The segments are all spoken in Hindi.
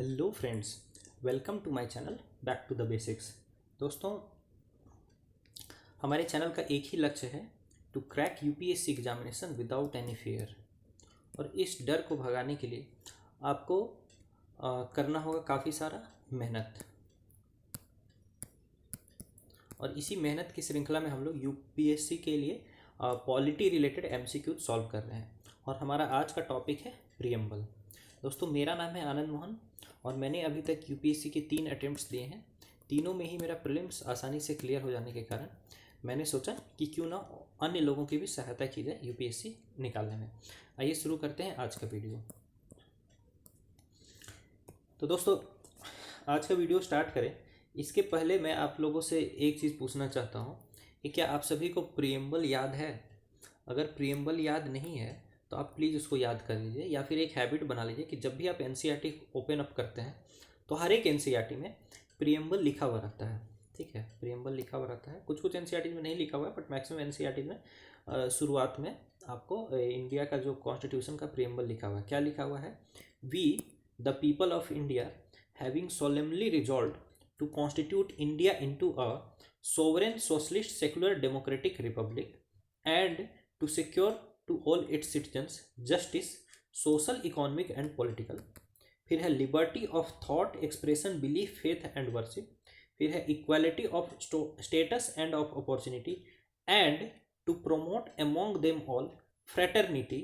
Hello friends, welcome to my channel back to the basics. दोस्तों, हमारे चैनल का एक ही लक्ष्य है to crack UPSC examination without any fear. और इस डर को भगाने के लिए आपको करना होगा काफ़ी सारा मेहनत। और इसी मेहनत की श्रृंखला में हम लोग यूपीएससी के लिए पॉलिटी रिलेटेड एमसीक्यू सॉल्व कर रहे हैं। और हमारा आज का टॉपिक है प्रियम्बल। दोस्तों, मेरा नाम है आनंद मोहन और मैंने अभी तक यूपीएससी के 3 अटेम्प्ट्स दिए हैं। तीनों में ही मेरा प्रीलिम्स आसानी से क्लियर हो जाने के कारण मैंने सोचा कि क्यों ना अन्य लोगों की भी सहायता की जाए यूपीएससी निकालने में। आइए शुरू करते हैं आज का वीडियो। तो दोस्तों, आज का वीडियो स्टार्ट करें इसके पहले मैं आप लोगों से एक चीज़ पूछना चाहता हूँ कि क्या आप सभी को प्रियम्बल याद है? अगर प्रियम्बल याद नहीं है तो आप प्लीज़ उसको याद कर लीजिए, या फिर एक हैबिट बना लीजिए कि जब भी आप एनसीईआरटी ओपन अप करते हैं तो हर एक एनसीईआरटी में प्रियम्बल लिखा हुआ रहता है। ठीक है, प्रियम्बल लिखा हुआ रहता है। कुछ कुछ एनसीईआरटी में नहीं लिखा हुआ है, बट मैक्सिमम एनसीईआरटी में शुरुआत में आपको इंडिया का जो कॉन्स्टिट्यूशन का प्रियम्बल लिखा हुआ है। क्या लिखा हुआ है? We the people of India having solemnly resolved to constitute India into a sovereign socialist secular democratic republic and to secure to all its citizens justice, social, economic and political। फिर है liberty of thought, expression, belief, faith and worship. फिर है equality of status and of opportunity and to promote among them all fraternity,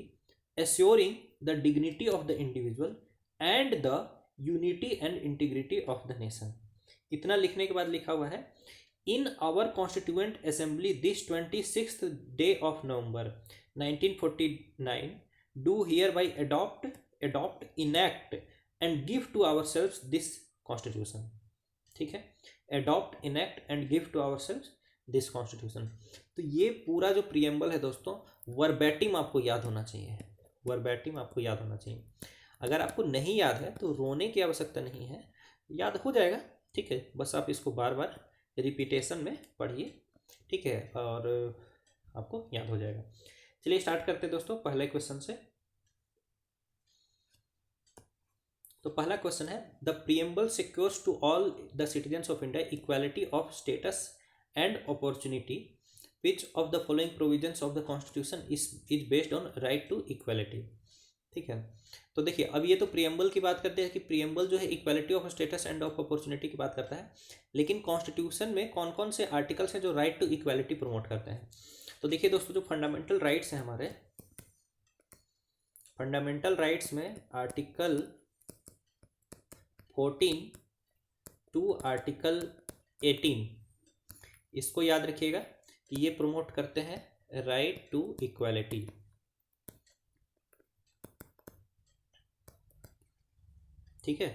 assuring the dignity of the individual and the unity and integrity of the nation. इतना लिखने के बाद लिखा हुआ है in our constituent assembly this 26th day of November 1949 do hereby adopt, enact and give to ourselves this constitution। ठीक है, adopt, enact and give to ourselves this constitution। तो ये पूरा जो प्रियम्बल है दोस्तों, वर्बैटिम आपको याद होना चाहिए। वर्बैटिम आपको याद होना चाहिए। अगर आपको नहीं याद है तो रोने की आवश्यकता नहीं है, याद हो जाएगा। ठीक है, बस आप इसको बार बार रिपीटेशन में पढ़िए। ठीक है, और आपको याद हो जाएगा। चलिए स्टार्ट करते हैं दोस्तों पहले क्वेश्चन से। तो पहला क्वेश्चन है the preamble secures to all the citizens of India equality of status and opportunity which of the following provisions of the constitution is based on right to equality. ठीक है, तो देखिए अब ये तो प्रियम्बल की बात करते हैं कि प्रियम्बल जो है equality of status and of opportunity की बात करता है, लेकिन कॉन्स्टिट्यूशन में कौन कौन से आर्टिकल्स हैं जो राइट टू इक्वालिटी प्रमोट करते हैं। तो देखिए दोस्तों, जो फंडामेंटल राइट्स हैं हमारे, फंडामेंटल राइट्स में आर्टिकल 14 टू आर्टिकल 18, इसको याद रखिएगा कि ये प्रमोट करते हैं राइट टू इक्वालिटी। ठीक है,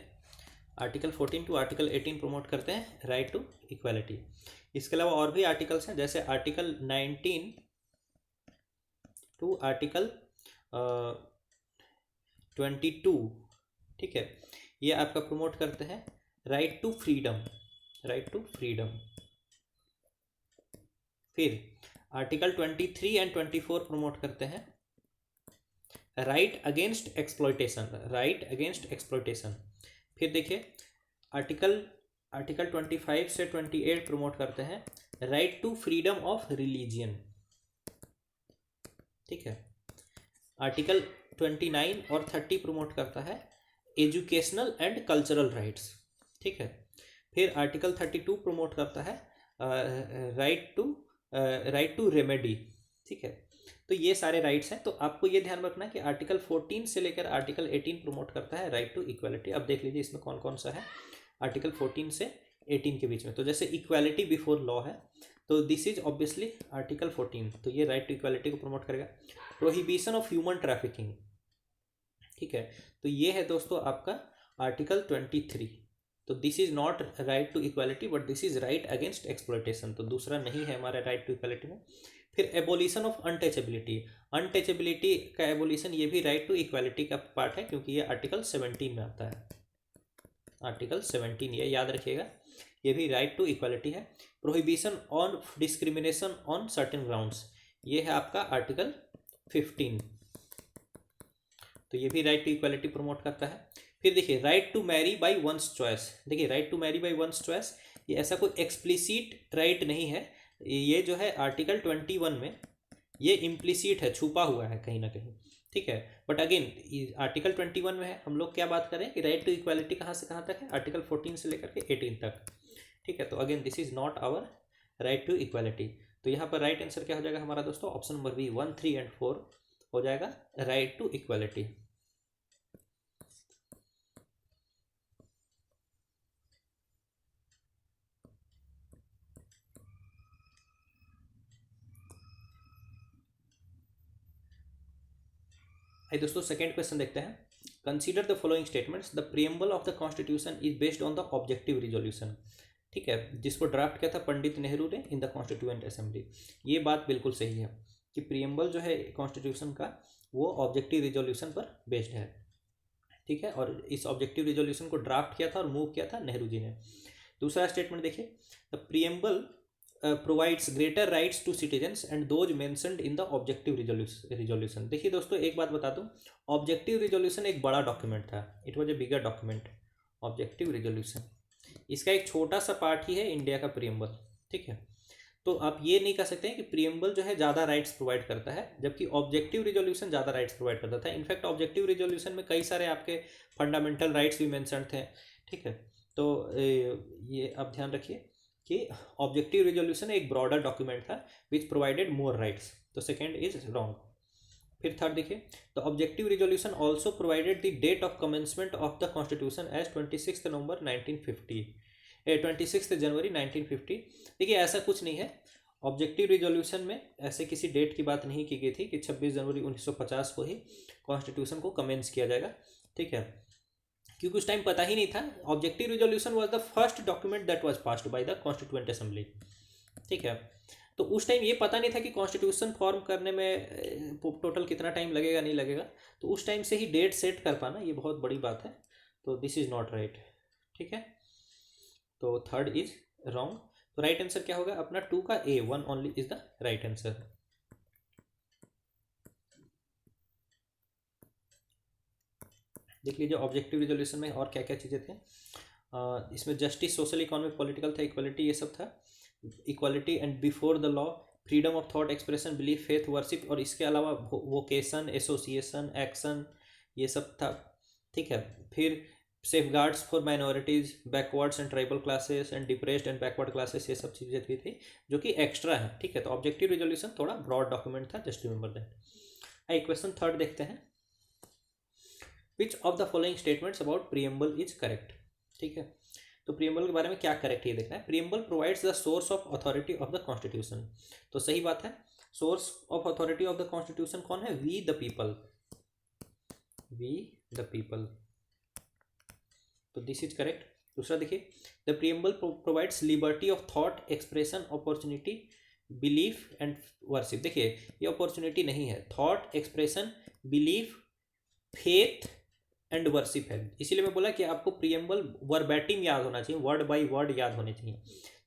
आर्टिकल 14 टू आर्टिकल 18 प्रमोट करते हैं राइट टू इक्वालिटी। इसके अलावा और भी आर्टिकल्स हैं, जैसे आर्टिकल 19 टू आर्टिकल 22। ठीक है, ये आपका प्रमोट करते हैं right to freedom, right to freedom. फिर आर्टिकल 23 एंड 24 प्रमोट करते हैं right against exploitation, right against exploitation. फिर देखिए आर्टिकल 25 से 28 प्रमोट करते हैं right to freedom of religion. ठीक है, आर्टिकल 29 और 30 प्रमोट करता है एजुकेशनल एंड कल्चरल राइट्स। ठीक है, फिर आर्टिकल 32 प्रमोट करता है राइट टू रेमेडी। ठीक है, तो ये सारे राइट्स हैं। तो आपको ये ध्यान रखना कि आर्टिकल 14 से लेकर आर्टिकल 18 प्रमोट करता है राइट टू इक्वालिटी। अब देख लीजिए इसमें कौन कौन सा है आर्टिकल 14 से 18 के बीच में। तो जैसे इक्वालिटी बिफोर लॉ है, तो दिस इज ऑब्वियसली आर्टिकल 14, तो ये राइट टू इक्वालिटी को प्रमोट करेगा। प्रोहिबिशन ऑफ ह्यूमन ट्रैफिकिंग, ठीक है, तो ये है दोस्तों आपका आर्टिकल 23। तो this is not right to equality but this is right against exploitation, तो दूसरा नहीं है हमारा राइट टू इक्वालिटी में। फिर एबोलिशन ऑफ अनटचेबिलिटी, अनटचेबिलिटी का एबोलिशन ये भी राइट टू इक्वालिटी का पार्ट है, क्योंकि ये आर्टिकल 17 में आता है। आर्टिकल 17 ये याद रखिएगा, ये भी राइट टू इक्वालिटी है। Prohibition on discrimination on certain grounds, ये है आपका आर्टिकल 15, तो ये भी राइट टू इक्वालिटी प्रमोट करता है। फिर देखिए right to marry by one's choice, देखिए right to marry by one's choice ये ऐसा कोई एक्सप्लिसिट राइट नहीं है, ये जो है आर्टिकल 21 में ये इम्प्लिसिट है, छुपा हुआ है कहीं ना कहीं, ठीक है। बट अगेन आर्टिकल 21 में है, हम लोग क्या बात करें कि राइट टू इक्वालिटी कहाँ से कहाँ तक है, आर्टिकल 14 से लेकर के 18 तक, ठीक है। तो again this is not our right to equality. तो यहाँ पर राइट आंसर क्या हो जाएगा हमारा दोस्तों, ऑप्शन नंबर बी 1, 3 एंड 4 हो जाएगा राइट टू इक्वालिटी। आइए दोस्तों सेकेंड क्वेश्चन देखते हैं। Consider the following statements, the preamble of the constitution is based on the objective resolution, ठीक है, जिसको ड्राफ्ट किया था पंडित नेहरू ने इन द कॉन्स्टिट्यूएंट असेंबली। ये बात बिल्कुल सही है कि प्रियम्बल जो है कॉन्स्टिट्यूशन का वो ऑब्जेक्टिव रिजोल्यूशन पर बेस्ड है, ठीक है, और इस ऑब्जेक्टिव रिजोल्यूशन को ड्राफ्ट किया था और मूव किया था नेहरू जी ने। दूसरा स्टेटमेंट देखिए, the preamble provides greater rights to citizens and those mentioned in the objective resolution. देखिए दोस्तों एक बात बता दूं, ऑब्जेक्टिव रिजोल्यूशन एक बड़ा डॉक्यूमेंट था, it was a bigger document. Objective resolution इसका एक छोटा सा पार्ट ही है इंडिया का प्रियम्बल, ठीक है। तो आप ये नहीं कह सकते हैं कि प्रियम्बल जो है ज़्यादा राइट्स प्रोवाइड करता है, जबकि ऑब्जेक्टिव रिजोल्यूशन ज़्यादा राइट्स प्रोवाइड करता था। इनफैक्ट ऑब्जेक्टिव रिजोल्यूशन में कई सारे आपके फंडामेंटल राइट्स भी मेंशन थे, ठीक है। तो ये आप ध्यान रखिए कि ऑब्जेक्टिव रिजोल्यूशन एक ब्रॉडर डॉक्यूमेंट था विच प्रोवाइडेड मोर राइट्स, तो सेकेंड इज रॉन्ग। फिर थर्ड देखिए, the objective resolution also provided the date of commencement of the constitution as 26 November 1950, 26 जनवरी 1950। देखिए ऐसा कुछ नहीं है, ऑब्जेक्टिव रिजोल्यूशन में ऐसे किसी डेट की बात नहीं की गई थी कि 26 जनवरी 1950 को ही कॉन्स्टिट्यूशन को कमेंस किया जाएगा, ठीक है, क्योंकि उस टाइम पता ही नहीं था। Objective resolution was the first document that was passed by the constituent assembly, ठीक है। तो उस टाइम ये पता नहीं था कि कॉन्स्टिट्यूशन फॉर्म करने में टोटल कितना टाइम लगेगा नहीं लगेगा, तो उस टाइम से ही डेट सेट कर पाना ये बहुत बड़ी बात है, तो दिस इज नॉट राइट, ठीक है। तो थर्ड इज रॉन्ग। तो राइट आंसर क्या होगा अपना 2 का ए, 1 only is the right answer. देख लीजिए ऑब्जेक्टिव रिजोल्यूशन में और क्या क्या चीज़ें थे, इसमें जस्टिस, सोशल, इकोनॉमिक, पॉलिटिकल था, इक्वालिटी ये सब था, equality and before the law, freedom of thought, expression, belief, faith, worship, और इसके अलावा वोकेशन, एसोसिएशन, एक्शन, ये सब था, ठीक है। फिर safe guards for minorities, backwards and tribal classes and depressed and backward classes, ये सब चीज़ें भी थी जो कि एक्स्ट्रा है, ठीक है। तो ऑब्जेक्टिव रिजोल्यूशन थोड़ा ब्रॉड डॉक्यूमेंट था, जस्ट रिमेंबर दैट। आइए क्वेश्चन थर्ड देखते हैं, which of the following statements about preamble is correct, ठीक है। तो प्रियम्बल के बारे में क्या करेक्ट ये देखना है। Preamble provides the source of authority of the constitution, तो सही बात है, source of authority of the constitution कौन है, we the people, we the people, तो दिस इज करेक्ट। दूसरा देखिए, the preamble provides liberty of thought, expression, opportunity, belief and worship. देखिए ये अपॉर्चुनिटी नहीं है, thought, expression, belief, faith and worship है, इसीलिए मैं बोला कि आपको प्रियम्बल वर्बैटिम याद होना चाहिए, वर्ड बाय वर्ड याद होने चाहिए।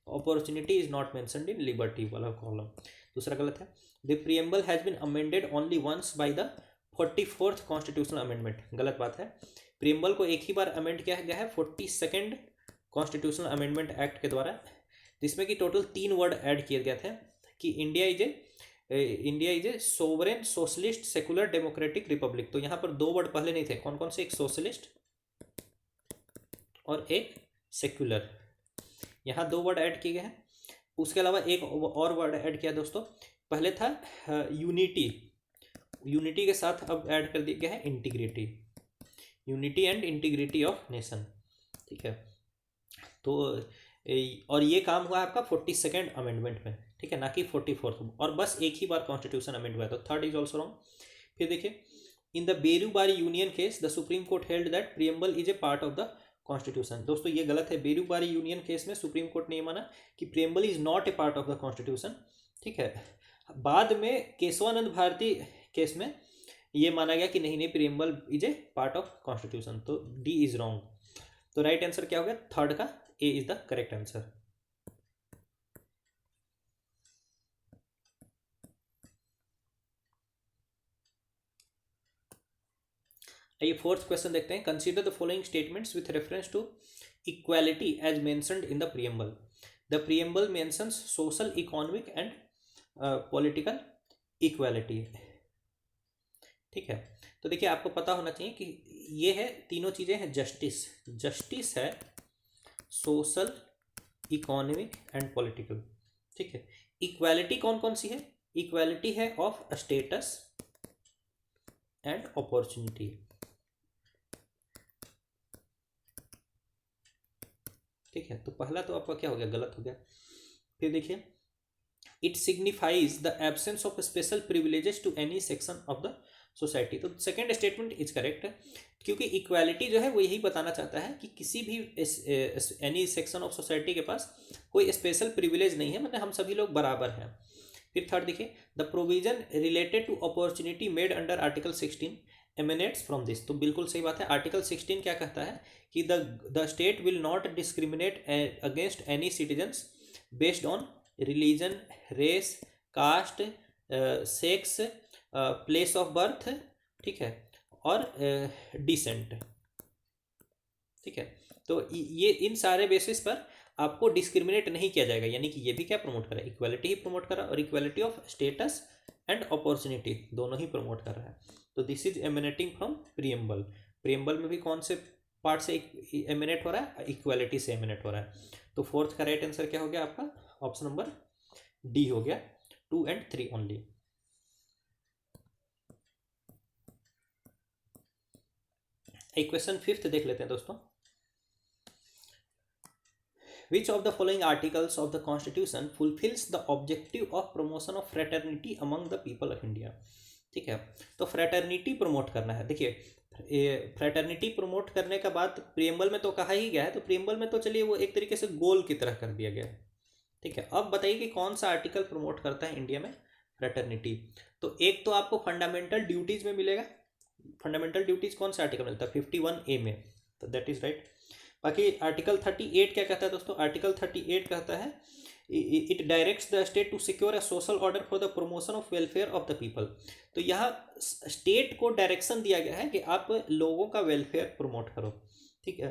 Opportunity is not mentioned in liberty वाला कॉलम, दूसरा गलत है। The preamble has been amended only once by the 44th constitutional amendment, गलत बात है। प्रियम्बल को एक ही बार अमेंड किया गया है 42nd कॉन्स्टिट्यूशनल अमेंडमेंट एक्ट के द्वारा, जिसमें कि टोटल 3 वर्ड ऐड किए गए थे कि India is A sovereign socialist secular democratic Republic. तो यहाँ पर 2 वर्ड पहले नहीं थे, कौन कौन से, एक सोशलिस्ट और एक सेकुलर, यहाँ 2 वर्ड ऐड किए गए हैं। उसके अलावा एक और वर्ड ऐड किया दोस्तों, पहले था यूनिटी, यूनिटी के साथ अब ऐड कर दिया गया है integrity, unity and integrity of nation, ठीक है। तो और ये काम हुआ आपका 42nd अमेंडमेंट में, ठीक है, ना कि 44th, और बस एक ही बार कॉन्स्टिट्यूशन अमेंड हुआ है, तो थर्ड इज ऑल्सो रॉन्ग। फिर देखिए, in the Berubari Union case the Supreme Court held that preamble is a part of the constitution. दोस्तों ये गलत है, बेरूबारी यूनियन केस में सुप्रीम कोर्ट ने ये माना कि preamble is not a part of the constitution, ठीक है। बाद में केशवानंद भारती केस में ये माना गया कि नहीं नहीं preamble is a part of constitution, तो डी इज रॉन्ग। तो राइट आंसर क्या हो गया, थर्ड का A is the correct answer. आइए फोर्थ क्वेश्चन देखते हैं। Consider the following statements with reference to equality as mentioned in the preamble. The preamble mentions social, economic and political equality. ठीक है, तो देखिए आपको पता होना चाहिए कि ये है तीनों चीजें हैं। जस्टिस, जस्टिस है, सोशल, इकोनॉमिक एंड पॉलिटिकल। ठीक है, इक्वालिटी कौन कौन सी है? इक्वालिटी है ऑफ स्टेटस एंड अपॉर्चुनिटी। ठीक है, तो पहला तो आपका क्या हो गया? गलत हो गया। फिर देखिए, it signifies the absence of special privileges to any section of the society. तो सेकेंड स्टेटमेंट इज करेक्ट, क्योंकि इक्वालिटी जो है वो यही बताना चाहता है कि किसी भी एनी सेक्शन ऑफ सोसाइटी के पास कोई स्पेशल प्रिविलेज नहीं है, मतलब हम सभी लोग बराबर हैं। फिर थर्ड देखिए, the provision related to opportunity made under article 16 emanates from this. तो बिल्कुल सही बात है। आर्टिकल 16 क्या कहता है कि the state will not discriminate against any citizens based on religion, race, caste, sex, place of birth, ठीक है, और डिसेंट। ठीक है, तो ये इन सारे बेसिस पर आपको डिस्क्रिमिनेट नहीं किया जाएगा, यानी कि ये भी क्या प्रमोट कर रहा है? इक्वालिटी ही प्रमोट कर रहा है, और equality of status and opportunity दोनों ही प्रमोट कर रहा है। तो this is emanating from preamble. Preamble में भी कौन से पार्ट से एमिनेट हो रहा है? इक्वालिटी से एमिनेट हो रहा है। तो फोर्थ का राइट आंसर क्या हो गया आपका? ऑप्शन नंबर डी हो गया, 2 and 3 ओनली। एक क्वेश्चन फिफ्थ देख लेते हैं दोस्तों। Which of the following articles of the Constitution fulfills the objective of promotion of fraternity among the people of India? ठीक है, तो फ्रेटर्निटी प्रमोट करना है। देखिए, फ्रेटर्निटी प्रमोट करने का बाद प्रियम्बल में तो कहा ही गया है, तो प्रियम्बल में तो चलिए वो एक तरीके से गोल की तरह कर दिया गया है। ठीक है, अब बताइए कि कौन सा आर्टिकल प्रमोट करता है इंडिया में फ्रेटर्निटी। तो एक तो आपको फंडामेंटल ड्यूटीज में मिलेगा। फंडामेंटल ड्यूटीज कौन सा आर्टिकल मिलता है? 51A में, तो दैट इज राइट। बाकी आर्टिकल 38 क्या कहता है दोस्तों? आर्टिकल 38 कहता है it directs the state to secure a social order for the promotion of welfare of the people. तो यहाँ स्टेट को डायरेक्शन दिया गया है कि आप लोगों का वेलफेयर प्रमोट करो। ठीक है,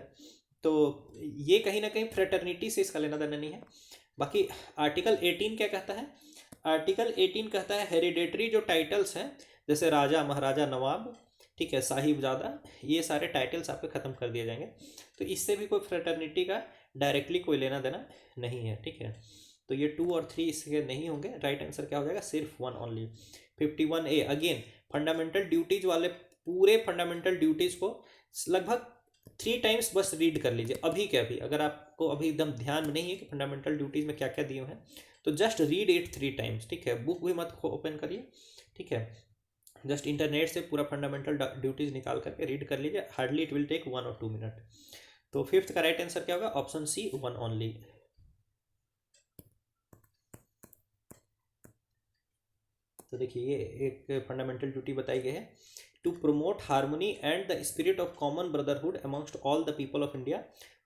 तो ये कहीं ना कहीं फ्रेटर्निटी से इसका लेना देना नहीं है। बाकी आर्टिकल 18 क्या कहता है? आर्टिकल 18 कहता है हेरिडेटरी जो टाइटल्स हैं, जैसे राजा, महाराजा, नवाब, ठीक है, साहिबजादा, ये सारे टाइटल्स आपके ख़त्म कर दिए जाएंगे। तो इससे भी कोई फ्रेटर्निटी का डायरेक्टली कोई लेना देना नहीं है। ठीक है, तो ये 2 और 3 इसके नहीं होंगे। राइट आंसर क्या हो जाएगा? सिर्फ 1 only. 51A again fundamental duties वाले पूरे फंडामेंटल ड्यूटीज को लगभग 3 टाइम्स बस रीड कर लीजिए अभी के अभी। अगर आपको अभी एकदम ध्यान में नहीं है कि फंडामेंटल ड्यूटीज में क्या क्या दिए हैं, तो जस्ट रीड इट 3 टाइम्स। ठीक है, बुक भी मत ओपन करिए। ठीक है, जस्ट इंटरनेट से पूरा फंडामेंटल ड्यूटीज निकाल करके रीड कर लीजिए। हार्डली इट विल टेक 1 और 2 मिनट। तो फिफ्थ का राइट आंसर क्या होगा? Option C, 1 only. तो देखिए, ये एक फंडामेंटल ड्यूटी बताई गई है, to promote harmony and the spirit of common brotherhood amongst all the people of India,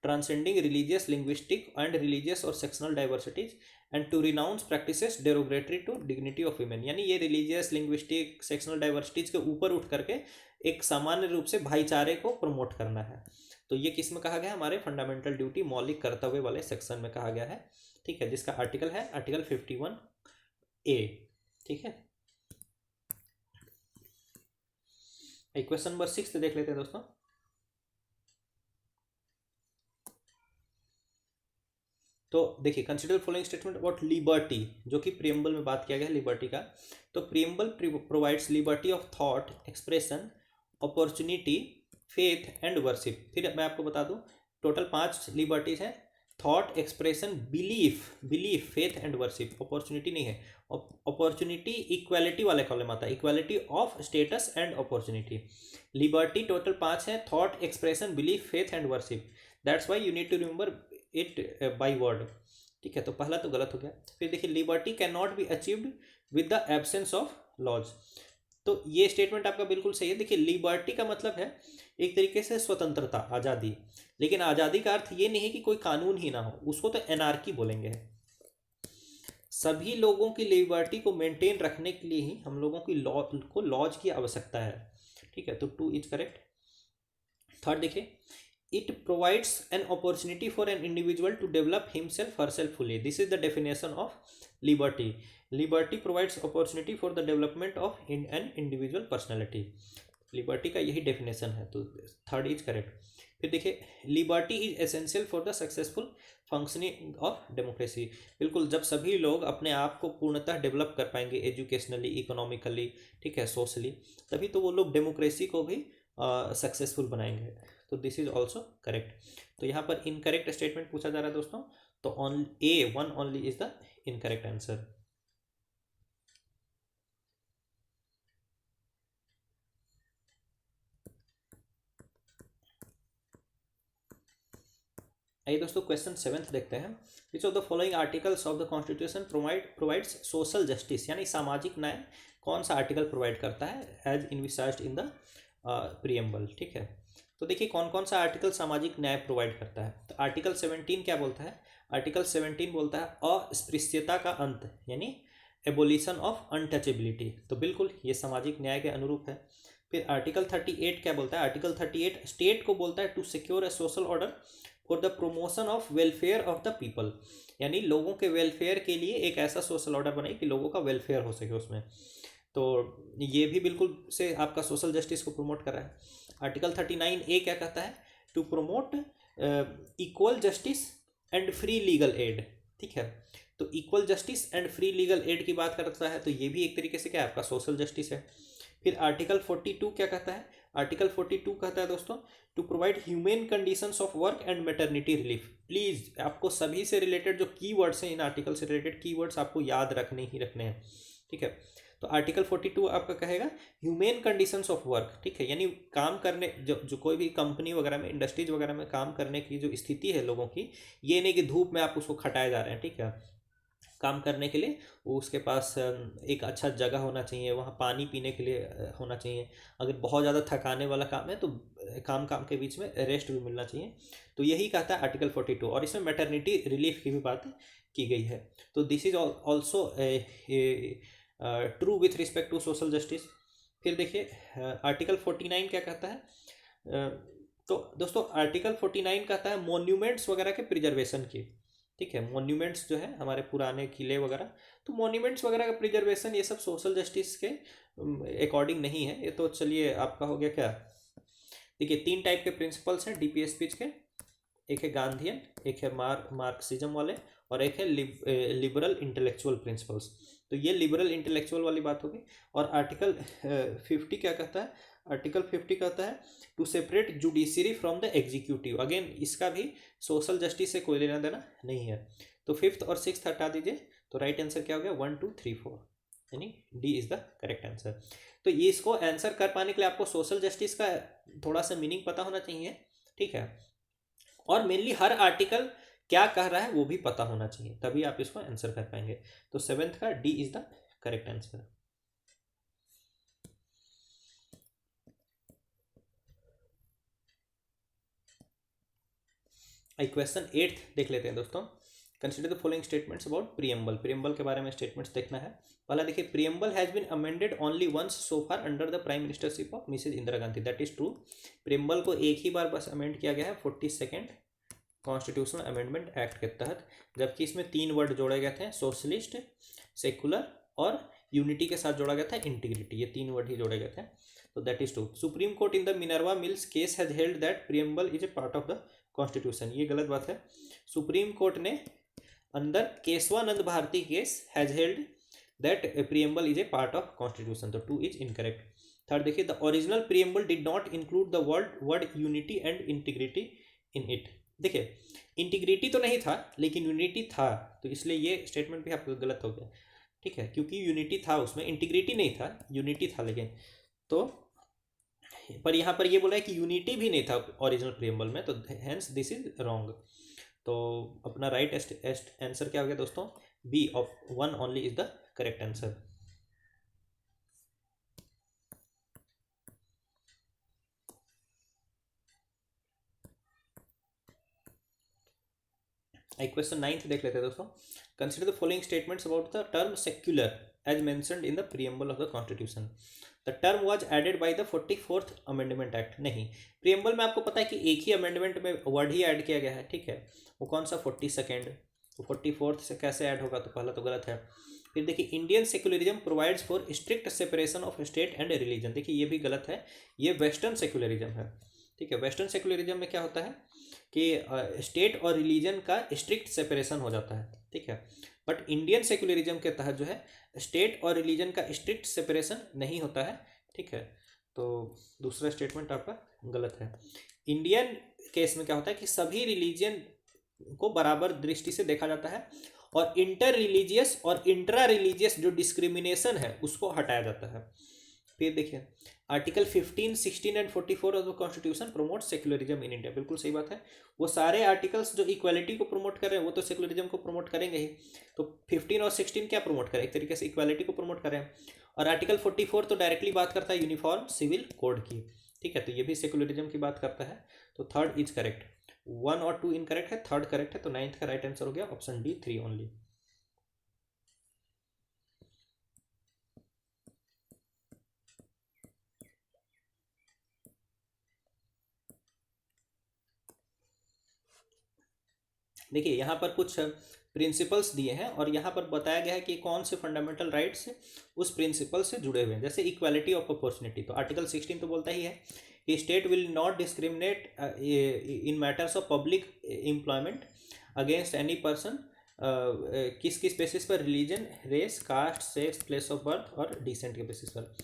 transcending religious, linguistic and religious और sectional diversities, and to renounce practices derogatory to dignity of women. यानी ये रिलीजियस, लिंग्विस्टिक, सेक्शनल डाइवर्सिटीज के ऊपर उठ करके एक सामान्य रूप से भाईचारे को प्रमोट करना है। तो ये किस में कहा गया? हमारे फंडामेंटल ड्यूटी मौलिक कर्तव्य वाले सेक्शन में कहा गया है। ठीक है, जिसका आर्टिकल है आर्टिकल 51A। ठीक है, क्वेश्चन नंबर 6 देख लेते हैं दोस्तों। तो देखिए, consider following statement about liberty, जो कि प्रियम्बल में बात किया गया है लिबर्टी का। तो preamble provides liberty of thought, expression, opportunity, faith and worship. फिर मैं आपको बता दूं, टोटल 5 लिबर्टीज हैं। Thought, expression, belief, faith and worship. Opportunity नहीं है। अपॉर्चुनिटी इक्वालिटी वाले कॉलम आता है, equality of status and opportunity. Liberty total 5 है, thought, expression, belief, faith and worship. That's why you need to remember it by word. ठीक है, तो पहला तो गलत हो गया। फिर देखिए, liberty can not be achieved with the absence of laws. तो ये स्टेटमेंट आपका बिल्कुल सही है। देखिए, लिबर्टी का मतलब है एक तरीके से स्वतंत्रता, आज़ादी। लेकिन आज़ादी का अर्थ ये नहीं है कि कोई कानून ही ना हो, उसको तो एनार्की बोलेंगे। सभी लोगों की लिबर्टी को मेंटेन रखने के लिए ही हम लोगों की लॉज की आवश्यकता है। ठीक है, तो 2 इज करेक्ट। थर्ड देखिए, it provides an opportunity for an individual to develop himself herself fully. This is the definition of liberty. Liberty provides opportunity for the development of an individual personality. Liberty का यही डेफिनेशन है, तो थर्ड इज करेक्ट। फिर देखिए, liberty is essential for the successful functioning of democracy. बिल्कुल, जब सभी लोग अपने आप को पूर्णतः डेवलप कर पाएंगे एजुकेशनली, इकोनॉमिकली, ठीक है, सोशली, तभी तो वो लोग डेमोक्रेसी को भी सक्सेसफुल बनाएंगे। तो दिस इज ऑल्सो करेक्ट। तो यहाँ पर इनकरेक्ट स्टेटमेंट पूछा जा रहा है दोस्तों, तो on A one only is the incorrect answer. आइए दोस्तों, क्वेश्चन 7th देखते हैं। Which of the following articles of the constitution provides social justice, यानी सामाजिक न्याय कौन सा आर्टिकल प्रोवाइड करता है एज इनविसाइज्ड इन द प्रियम्बल, ठीक है। तो देखिए कौन कौन सा आर्टिकल सामाजिक न्याय प्रोवाइड करता है। तो आर्टिकल 17 क्या बोलता है? आर्टिकल 17 बोलता है अस्पृश्यता का अंत, यानी एबोलिशन ऑफ अनटचेबिलिटी। तो बिल्कुल ये सामाजिक न्याय के अनुरूप है। फिर आर्टिकल 38 क्या बोलता है? आर्टिकल 38 स्टेट को बोलता है to secure a social order for the promotion of welfare of the people, यानी लोगों के वेलफेयर के लिए एक ऐसा सोशल ऑर्डर बने कि लोगों का वेलफेयर हो सके उसमें। तो ये भी बिल्कुल से आपका सोशल जस्टिस को प्रमोट कर रहा है। आर्टिकल 39 ए क्या कहता है? To promote equal justice and free legal aid, ठीक है। तो equal justice and free legal aid की बात करता है, तो ये भी एक तरीके से क्या है, आपका सोशल जस्टिस है। फिर आर्टिकल 42 क्या कहता है? आर्टिकल 42 कहता है दोस्तों to provide humane conditions of work and maternity relief. Please आपको सभी से रिलेटेड जो कीवर्ड्स हैं, इन आर्टिकल से रिलेटेड कीवर्ड्स आपको याद रखने ही रखने हैं, ठीक है। तो आर्टिकल 42 आपका कहेगा ह्यूमेन कंडीशंस ऑफ वर्क, ठीक है, यानी काम करने जो कोई भी कंपनी वगैरह में, इंडस्ट्रीज वगैरह में काम करने की जो स्थिति है लोगों की, ये नहीं कि धूप में आप उसको खटाए जा रहे हैं, ठीक है। काम करने के लिए वो उसके पास एक अच्छा जगह होना चाहिए, वहाँ पानी पीने के लिए होना चाहिए। अगर बहुत ज़्यादा थकाने वाला काम है तो काम काम के बीच में रेस्ट भी मिलना चाहिए। तो यही कहता है आर्टिकल 42, और इसमें मैटरनिटी रिलीफ की भी बात की गई है। तो this is also true with respect to social justice. फिर देखिए आर्टिकल 49 क्या कहता है? तो दोस्तों आर्टिकल 49 कहता है मॉन्यूमेंट्स वगैरह के प्रिजर्वेशन की, ठीक है। मॉन्यूमेंट्स जो है हमारे पुराने किले वगैरह, तो मॉन्यूमेंट्स वगैरह का प्रिजर्वेशन ये सब सोशल जस्टिस के अकॉर्डिंग नहीं है। ये तो चलिए आपका हो गया क्या। देखिए 3 टाइप के प्रिंसिपल्स हैं डीपीएस स्पीच के, एक है गांधीयन, एक है मार्क्सिज्म वाले, और एक है लिबरल इंटेलेक्चुअल प्रिंसिपल्स। तो ये लिबरल इंटेलेक्चुअल वाली बात होगी। और आर्टिकल 50 क्या कहता है? आर्टिकल 50 कहता है to separate judiciary from the executive. Again इसका भी सोशल जस्टिस से कोई लेना देना नहीं है। तो 5th और 6th हटा दीजिए, तो राइट आंसर क्या हो गया? 1 2 3 4, यानी D is the correct answer. तो ये इसको आंसर कर पाने के लिए आपको सोशल जस्टिस का थोड़ा सा मीनिंग पता होना चाहिए, ठीक है। और मेनली हर आर्टिकल क्या कह रहा है वो भी पता होना चाहिए, तभी आप इसको आंसर कर पाएंगे। तो 7th का D is the correct answer. Question 8 देख लेते हैं दोस्तों। Consider the following statements about preamble. Preamble के बारे में स्टेटमेंट्स देखना है। पहला देखिए, preamble has been amended only once so far under the prime ministership of Mrs Indira Gandhi. That is true. Preamble को एक ही बार बस अमेंड किया गया है 42nd कॉन्स्टिट्यूशनल अमेंडमेंट एक्ट के तहत, जबकि इसमें 3 वर्ड जोड़े गए थे, सोशलिस्ट, सेकुलर और यूनिटी के साथ जोड़ा गया था इंटीग्रिटी। ये 3 वर्ड ही जोड़े गए थे। तो that is true. Supreme court in the Minerva Mills case has held that preamble is a part of the constitution. ये गलत बात है। सुप्रीम कोर्ट ने अंदर Kesavananda Bharati case has held that preamble is a part of constitution. तो 2 इज इनकरेक्ट। थर्ड देखिए, the original preamble did not include the word unity and integrity in it. देखिए इंटीग्रिटी तो नहीं था लेकिन यूनिटी था, तो इसलिए ये स्टेटमेंट भी आपका गलत हो गया, ठीक है, क्योंकि यूनिटी था उसमें, इंटीग्रिटी नहीं था, यूनिटी था। लेकिन तो पर यहाँ पर ये बोला है कि यूनिटी भी नहीं था ओरिजिनल प्रियम्बल में, तो हेंस दिस इज रॉन्ग। तो अपना राइट आंसर क्या हो गया दोस्तों? B of 1 only is the correct answer. Question 9 देख लेते हैं दोस्तों। Consider the following statements about the term secular. as mentioned in the preamble of the constitution. The term was added by the 44th amendment act. नहीं, preamble में आपको पता है कि एक ही amendment में word ही add किया गया है, ठीक है। वो कौन सा 42nd, 44th से कैसे ऐड होगा, तो पहला तो गलत है। फिर देखिए Indian secularism provides for strict separation of state and religion, देखिए ये भी गलत है, ये वेस्टर्न सेक्युलरिज्म है, ठीक है। वेस्टर्न सेक्युलरिज्म में क्या होता है कि स्टेट और रिलीजन का स्ट्रिक्ट सेपरेशन हो जाता है, ठीक है। बट इंडियन सेक्युलरिज्म के तहत जो है स्टेट और रिलीजन का स्ट्रिक्ट सेपरेशन नहीं होता है, ठीक है। तो दूसरा स्टेटमेंट आपका गलत है। इंडियन केस में क्या होता है कि सभी रिलीजन को बराबर दृष्टि से देखा जाता है और इंटर रिलीजियस और इंट्रा रिलीजियस जो डिस्क्रिमिनेशन है उसको हटाया जाता है। फिर देखिए article 15, 16 and 44 of the constitution promote secularism in India, बिल्कुल सही बात है। वो सारे आर्टिकल्स जो इक्वालिटी को प्रमोट कर रहे हैं वो तो सेक्युलरिज्म को प्रमोट करेंगे ही। तो 15 और 16 क्या प्रमोट करें, एक तरीके से इक्वालिटी को प्रमोट कर रहे हैं। और आर्टिकल 44 तो डायरेक्टली बात करता है यूनिफॉर्म सिविल कोड की, ठीक है। तो ये भी सेक्युलरिज्म की बात करता है। तो थर्ड इज करेक्ट, 1 और 2 इनकरेक्ट है, थर्ड करेक्ट है। तो 9th का राइट आंसर हो गया ऑप्शन डी, 3 ओनली। देखिए यहाँ पर कुछ प्रिंसिपल्स दिए हैं और यहाँ पर बताया गया है कि कौन से फंडामेंटल राइट्स उस प्रिंसिपल से जुड़े हुए हैं। जैसे इक्वालिटी ऑफ अपॉर्चुनिटी, तो आर्टिकल 16 तो बोलता ही है कि state will not discriminate in matters of public employment against any person, किस किस बेसिस पर, religion, race, caste, sex, place of birth और डिसेंट के बेसिस पर,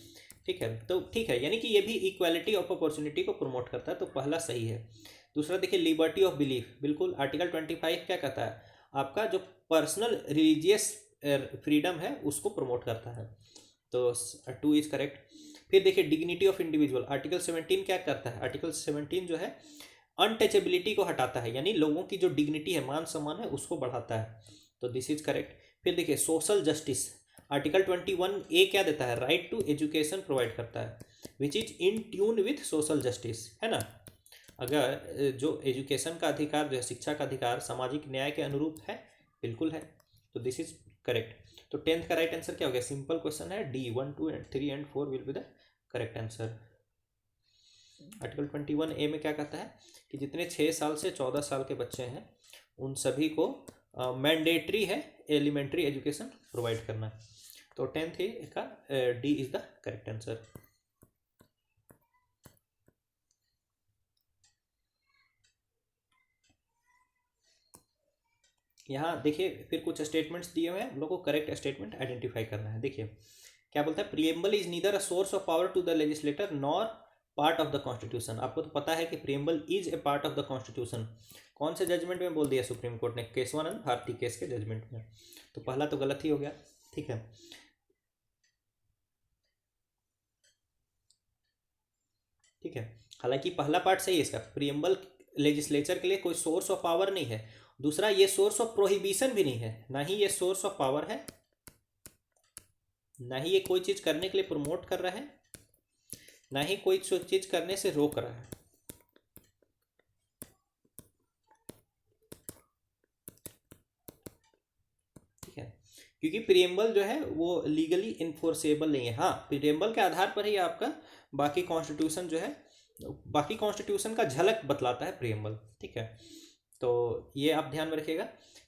ठीक है। तो ठीक है, यानी कि ये भी इक्वालिटी ऑफ अपॉर्चुनिटी को प्रमोट करता है, तो पहला सही है। दूसरा देखिए लिबर्टी ऑफ बिलीफ, बिल्कुल आर्टिकल 25 क्या कहता है, आपका जो पर्सनल रिलीजियस फ्रीडम है उसको प्रमोट करता है। तो 2 इज करेक्ट। फिर देखिए डिग्निटी ऑफ इंडिविजुअल, आर्टिकल 17 क्या करता है, आर्टिकल 17 जो है अनटचेबिलिटी को हटाता है, यानी लोगों की जो डिग्निटी है, मान सम्मान है, उसको बढ़ाता है। तो दिस इज करेक्ट। फिर देखिए सोशल जस्टिस, आर्टिकल 21A क्या देता है, राइट टू एजुकेशन प्रोवाइड करता है, which is in tune with social justice, है ना। अगर जो एजुकेशन का अधिकार जो है, शिक्षा का अधिकार सामाजिक न्याय के अनुरूप है, बिल्कुल है। तो दिस इज करेक्ट। तो 10th का राइट आंसर क्या हो गया, सिंपल क्वेश्चन है, D, 1, 2 and 3 and 4 will be the correct answer. Article 21A में क्या कहता है कि जितने 6 साल से 14 साल के बच्चे हैं उन सभी को मैंडेटरी है एलिमेंट्री एजुकेशन प्रोवाइड करना। तो 10th का D is the correct answer. यहाँ देखिए फिर कुछ स्टेटमेंट्स दिए हुए हैं, हम लोग को करेक्ट स्टेटमेंट आइडेंटिफाई करना है। देखिए क्या बोलता है, preamble is neither a source of power to the legislator nor part of the constitution. आपको तो पता है कि preamble is a part of the constitution, कौन से जजमेंट में बोल दिया सुप्रीम कोर्ट ने, केशवानंद भारती केस के जजमेंट में। तो पहला तो गलत ही हो गया, ठीक है। ठीक है, हालांकि पहला पार्ट सही है इसका, प्रिएम्बल लेजिस्लेचर के लिए कोई सोर्स ऑफ पावर नहीं है। दूसरा ये सोर्स ऑफ प्रोहिबिशन भी नहीं है, ना ही ये सोर्स ऑफ पावर है, ना ही ये कोई चीज करने के लिए प्रमोट कर रहा है, ना ही कोई चीज करने से रोक रहा है। ठीक है, क्योंकि प्रिएम्बल जो है वो लीगली इन्फोर्सेबल नहीं है। हाँ, प्रिएम्बल के आधार पर ही आपका बाकी कॉन्स्टिट्यूशन जो है, बाकी कॉन्स्टिट्यूशन का झलक बतलाता है प्रिएम्बल, ठीक है। तो ये आप ध्यान में रखिएगा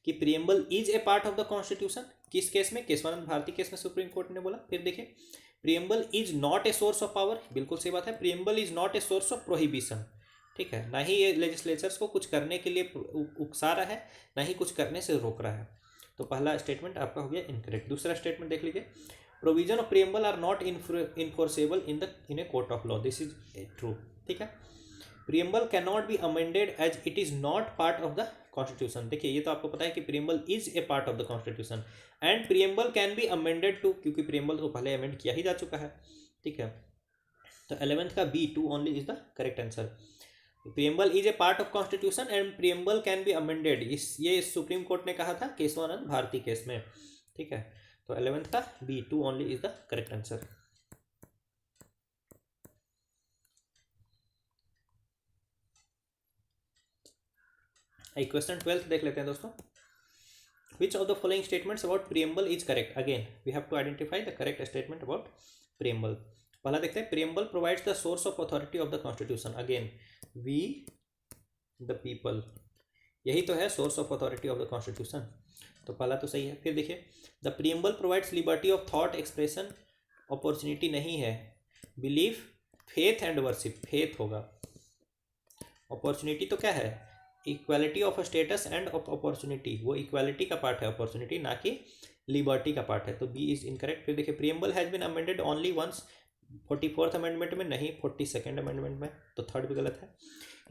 कि preamble is a part of the constitution, किस केस में, केशवानंद भारती केस में सुप्रीम कोर्ट ने बोला। फिर देखिए preamble is not A source of power, बिल्कुल सही बात है। Preamble is not A source of prohibition, ठीक है, ना ही ये लेजिस्लेचर्स को कुछ करने के लिए उकसा रहा है, ना ही कुछ करने से रोक रहा है। तो पहला स्टेटमेंट आपका हो गया इनकरेक्ट। दूसरा स्टेटमेंट देख लीजिए, provision of preamble are not enforceable in a court of law, this is true, ठीक है। Preamble can not be amended as it is not part of the constitution. देखिए ये तो आपको पता है कि preamble is a part of the constitution and preamble can be amended too, क्योंकि प्रिएम्बल को पहले अमेंड किया ही जा चुका है, ठीक है। तो 11th का B, 2 only is the correct answer. Preamble is a part of constitution and preamble can be amended, ये सुप्रीम कोर्ट ने कहा था केशवानंद भारती केस में, ठीक है। तो 11th का B, 2 only is the correct answer. Question 12 देख लेते हैं दोस्तों। Which of the following statements about preamble is correct? Again we have to identify the correct statement about preamble. पहला देखते हैं, preamble provides the source of authority of the constitution. Again we the people, यही तो है source of authority of the constitution, तो पहला तो सही है. फिर देखिए, the preamble provides liberty of thought expression. Opportunity नहीं है. Belief, faith and worship, faith होगा. अपॉर्चुनिटी तो क्या है? Equality of status and of opportunity, वो इक्वालिटी का पार्ट है अपॉर्चुनिटी, ना कि लिबर्टी का पार्ट है. तो बी इज इनकरेक्ट. फिर देखिए, preamble has been amended only once. 44th amendment में नहीं, 42nd अमेंडमेंट में, तो थर्ड भी गलत है.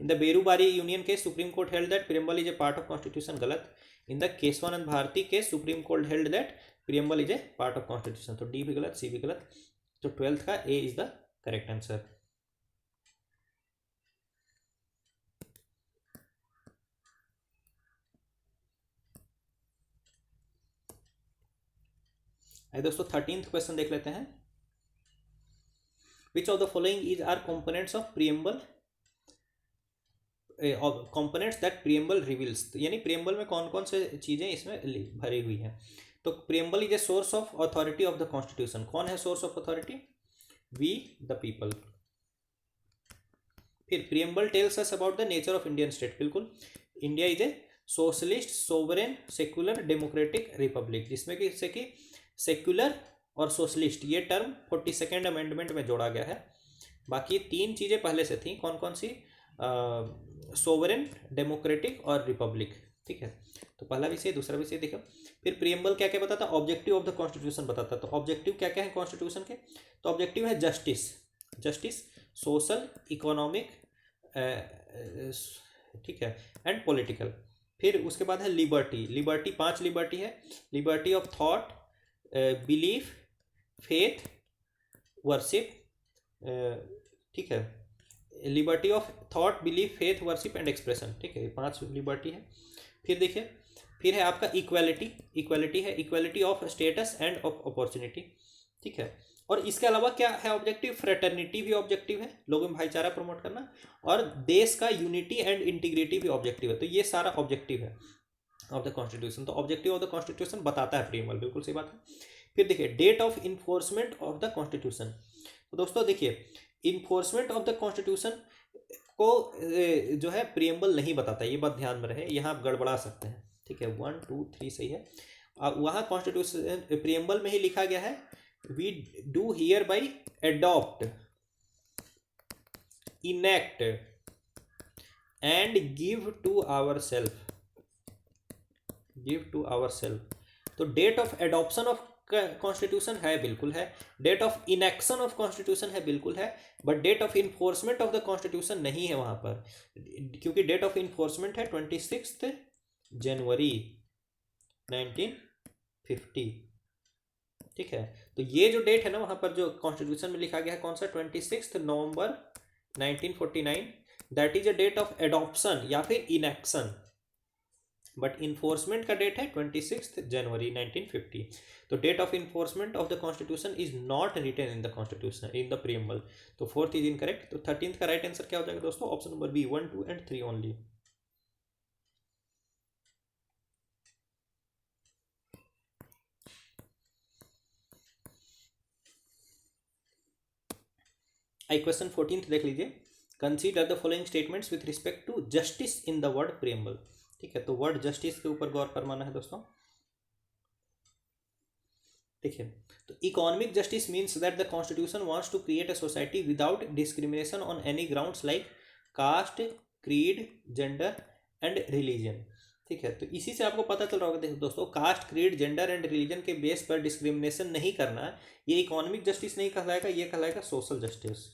In the Berubari Union case Supreme Court held that preamble is a part of constitution, गलत. In the Kesavananda Bharati case Supreme Court held that preamble is a part of constitution, तो डी भी गलत, सी भी गलत. तो 12th का A is the correct answer. आइए दोस्तों 13th क्वेश्चन देख लेते हैं. Which of the following is are components of preamble, components that preamble reveals, यानी प्रीएम्बल में कौन कौन से चीजें इसमें भरी हुई हैं. तो preamble is a source of authority of the constitution. कौन है source of authority? We the people. फिर preamble tells us about the nature of Indian state. बिल्कुल, India is a socialist, sovereign, secular, democratic republic, जिसमें कि जैसे कि सेक्युलर और सोशलिस्ट ये टर्म 42nd अमेंडमेंट में जोड़ा गया है. बाकी तीन चीज़ें पहले से थी. कौन कौन सी? सोवरेन, डेमोक्रेटिक और रिपब्लिक. ठीक है, तो पहला विषय, दूसरा विषय देखो. फिर प्रीएम्बल क्या क्या बताता? ऑब्जेक्टिव ऑफ द कॉन्स्टिट्यूशन बताता. तो ऑब्जेक्टिव क्या क्या है कॉन्स्टिट्यूशन के? तो ऑब्जेक्टिव है जस्टिस, जस्टिस, सोशल, इकोनॉमिक, ठीक है, एंड पॉलिटिकल. फिर उसके बाद है लिबर्टी. लिबर्टी 5 लिबर्टी है. Liberty of thought, belief, faith, worship, ठीक है, liberty of thought, belief, faith, worship and expression. ठीक है, 5 लिबर्टी है. फिर देखिए, फिर है आपका इक्वालिटी. इक्वालिटी है, equality of status and of opportunity. ठीक है, और इसके अलावा क्या है ऑब्जेक्टिव? फ्रेटर्निटी भी ऑब्जेक्टिव है, लोगों में भाईचारा प्रमोट करना, और देश का यूनिटी एंड इंटीग्रिटी भी ऑब्जेक्टिव है. तो ये सारा ऑब्जेक्टिव है ऑफ द कॉन्स्टिट्यूशन. तो ऑब्जेक्टिव ऑफ द कॉन्स्टिट्यूशन बताता है प्रीएम्बल, बिल्कुल सही बात है. फिर देखिए, date of enforcement of the constitution. तो दोस्तों देखिए, इन्फोर्समेंट ऑफ द कॉन्स्टिट्यूशन को जो है प्रीएम्बल नहीं बताता, ये बात ध्यान में रहे, यहाँ आप गड़बड़ा सकते हैं. ठीक है, 1 2 3 सही है. वहाँ कॉन्स्टिट्यूशन प्रीएम्बल में ही लिखा गया है, we do hereby adopt, enact and give to our self, give to our self. तो date of adoption of constitution है, बिल्कुल है. Date of enactment of constitution है, बिल्कुल है. But date of enforcement of the constitution नहीं है वहां पर, क्योंकि डेट ऑफ इन्फोर्समेंट है 26 जनवरी 1950. ठीक है, तो ये जो डेट है ना वहां पर जो कॉन्स्टिट्यूशन में लिखा गया है, कौन सा? 26 November 1949. That is a date of adoption या फिर इनेक्शन. बट इन्फोर्समेंट का डेट है 26 जनवरी 1950. तो date of enforcement of the constitution is not written in the constitution, in the preamble. तो 4th इज इनकरेक्ट. तो 13th का राइट आंसर क्या हो जाएगा दोस्तों? Option number B, 1 2 and 3 only. I question 14th देख लीजिए. Consider the following statements with respect to justice in the word preamble. ठीक है, तो वर्ड जस्टिस के ऊपर गौर फरमाना है दोस्तों. देखिए, तो economic justice means that the constitution wants to create a society without discrimination on any grounds like caste, creed, gender and religion. ठीक है, तो इसी से आपको पता चल रहा होगा दोस्तों, caste, creed, gender and religion के बेस पर डिस्क्रिमिनेशन नहीं करना है. ये इकोनॉमिक जस्टिस नहीं कहलाएगा, ये कहलाएगा सोशल जस्टिस.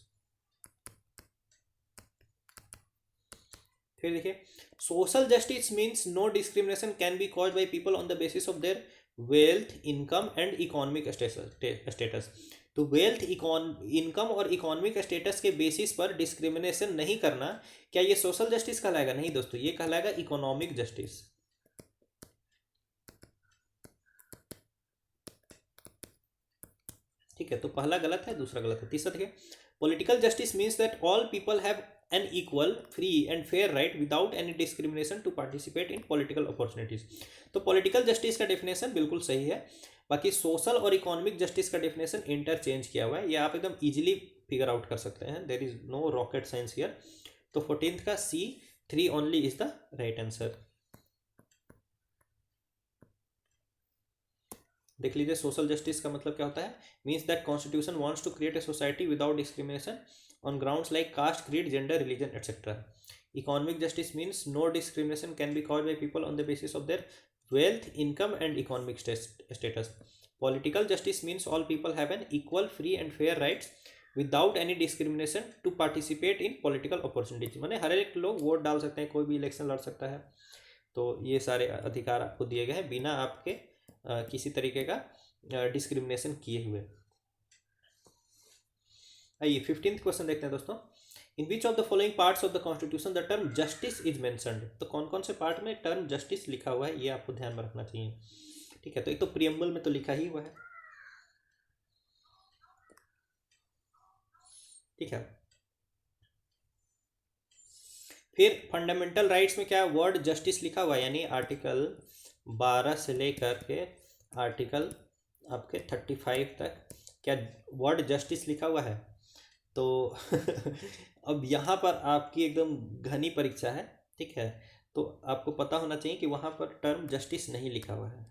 फिर देखिए, social justice means no discrimination can be caused by people on the basis of their wealth, income and economic status. तो वेल्थ, इनकम और इकोनॉमिक स्टेटस के बेसिस पर डिस्क्रिमिनेशन नहीं करना, क्या ये सोशल जस्टिस कहलाएगा? नहीं दोस्तों, ये कहलाएगा इकोनॉमिक जस्टिस. ठीक है, तो पहला गलत है, दूसरा गलत है. तीसरा देखिए, political justice means that all people have an equal, free and fair right without any discrimination to participate in political opportunities. तो पॉलिटिकल जस्टिस का डेफिनेशन बिल्कुल सही है. बाकी सोशल और इकोनॉमिक जस्टिस का डेफिनेशन इंटरचेंज किया हुआ है, ये आप एकदम इजीली फिगर आउट कर सकते हैं. There is no rocket science here. तो 14th का C3 only is the right answer. देख लीजिए, सोशल जस्टिस का मतलब क्या होता है. Means that constitution wants to create a society without discrimination on grounds like caste, creed, gender, religion etcetera. Economic justice means no discrimination can be caused by people on the basis of their wealth, income and economic status. Political justice means all people have an equal, free and fair rights without any discrimination to participate in political opportunities. माने हर एक लोग वोट डाल सकते हैं, कोई भी इलेक्शन लड़ सकता है. तो ये सारे अधिकार आपको दिए गए हैं बिना आपके किसी तरीके का डिस्क्रिमिनेशन किए हुए. आइए 15th क्वेश्चन देखते हैं दोस्तों. In which of the following parts of the constitution the term justice is mentioned. तो कौन कौन से पार्ट में टर्म जस्टिस लिखा हुआ है, ये आपको ध्यान में रखना चाहिए. ठीक है, तो एक तो प्रियम्बल में तो लिखा ही हुआ है. ठीक है, फिर फंडामेंटल राइट्स में क्या वर्ड जस्टिस लिखा हुआ है, यानी आर्टिकल 12 से लेकर के आर्टिकल आपके 35 तक क्या वर्ड जस्टिस लिखा हुआ है. तो अब यहाँ पर आपकी एकदम घनी परीक्षा है. ठीक है, तो आपको पता होना चाहिए कि वहाँ पर टर्म जस्टिस नहीं लिखा हुआ है.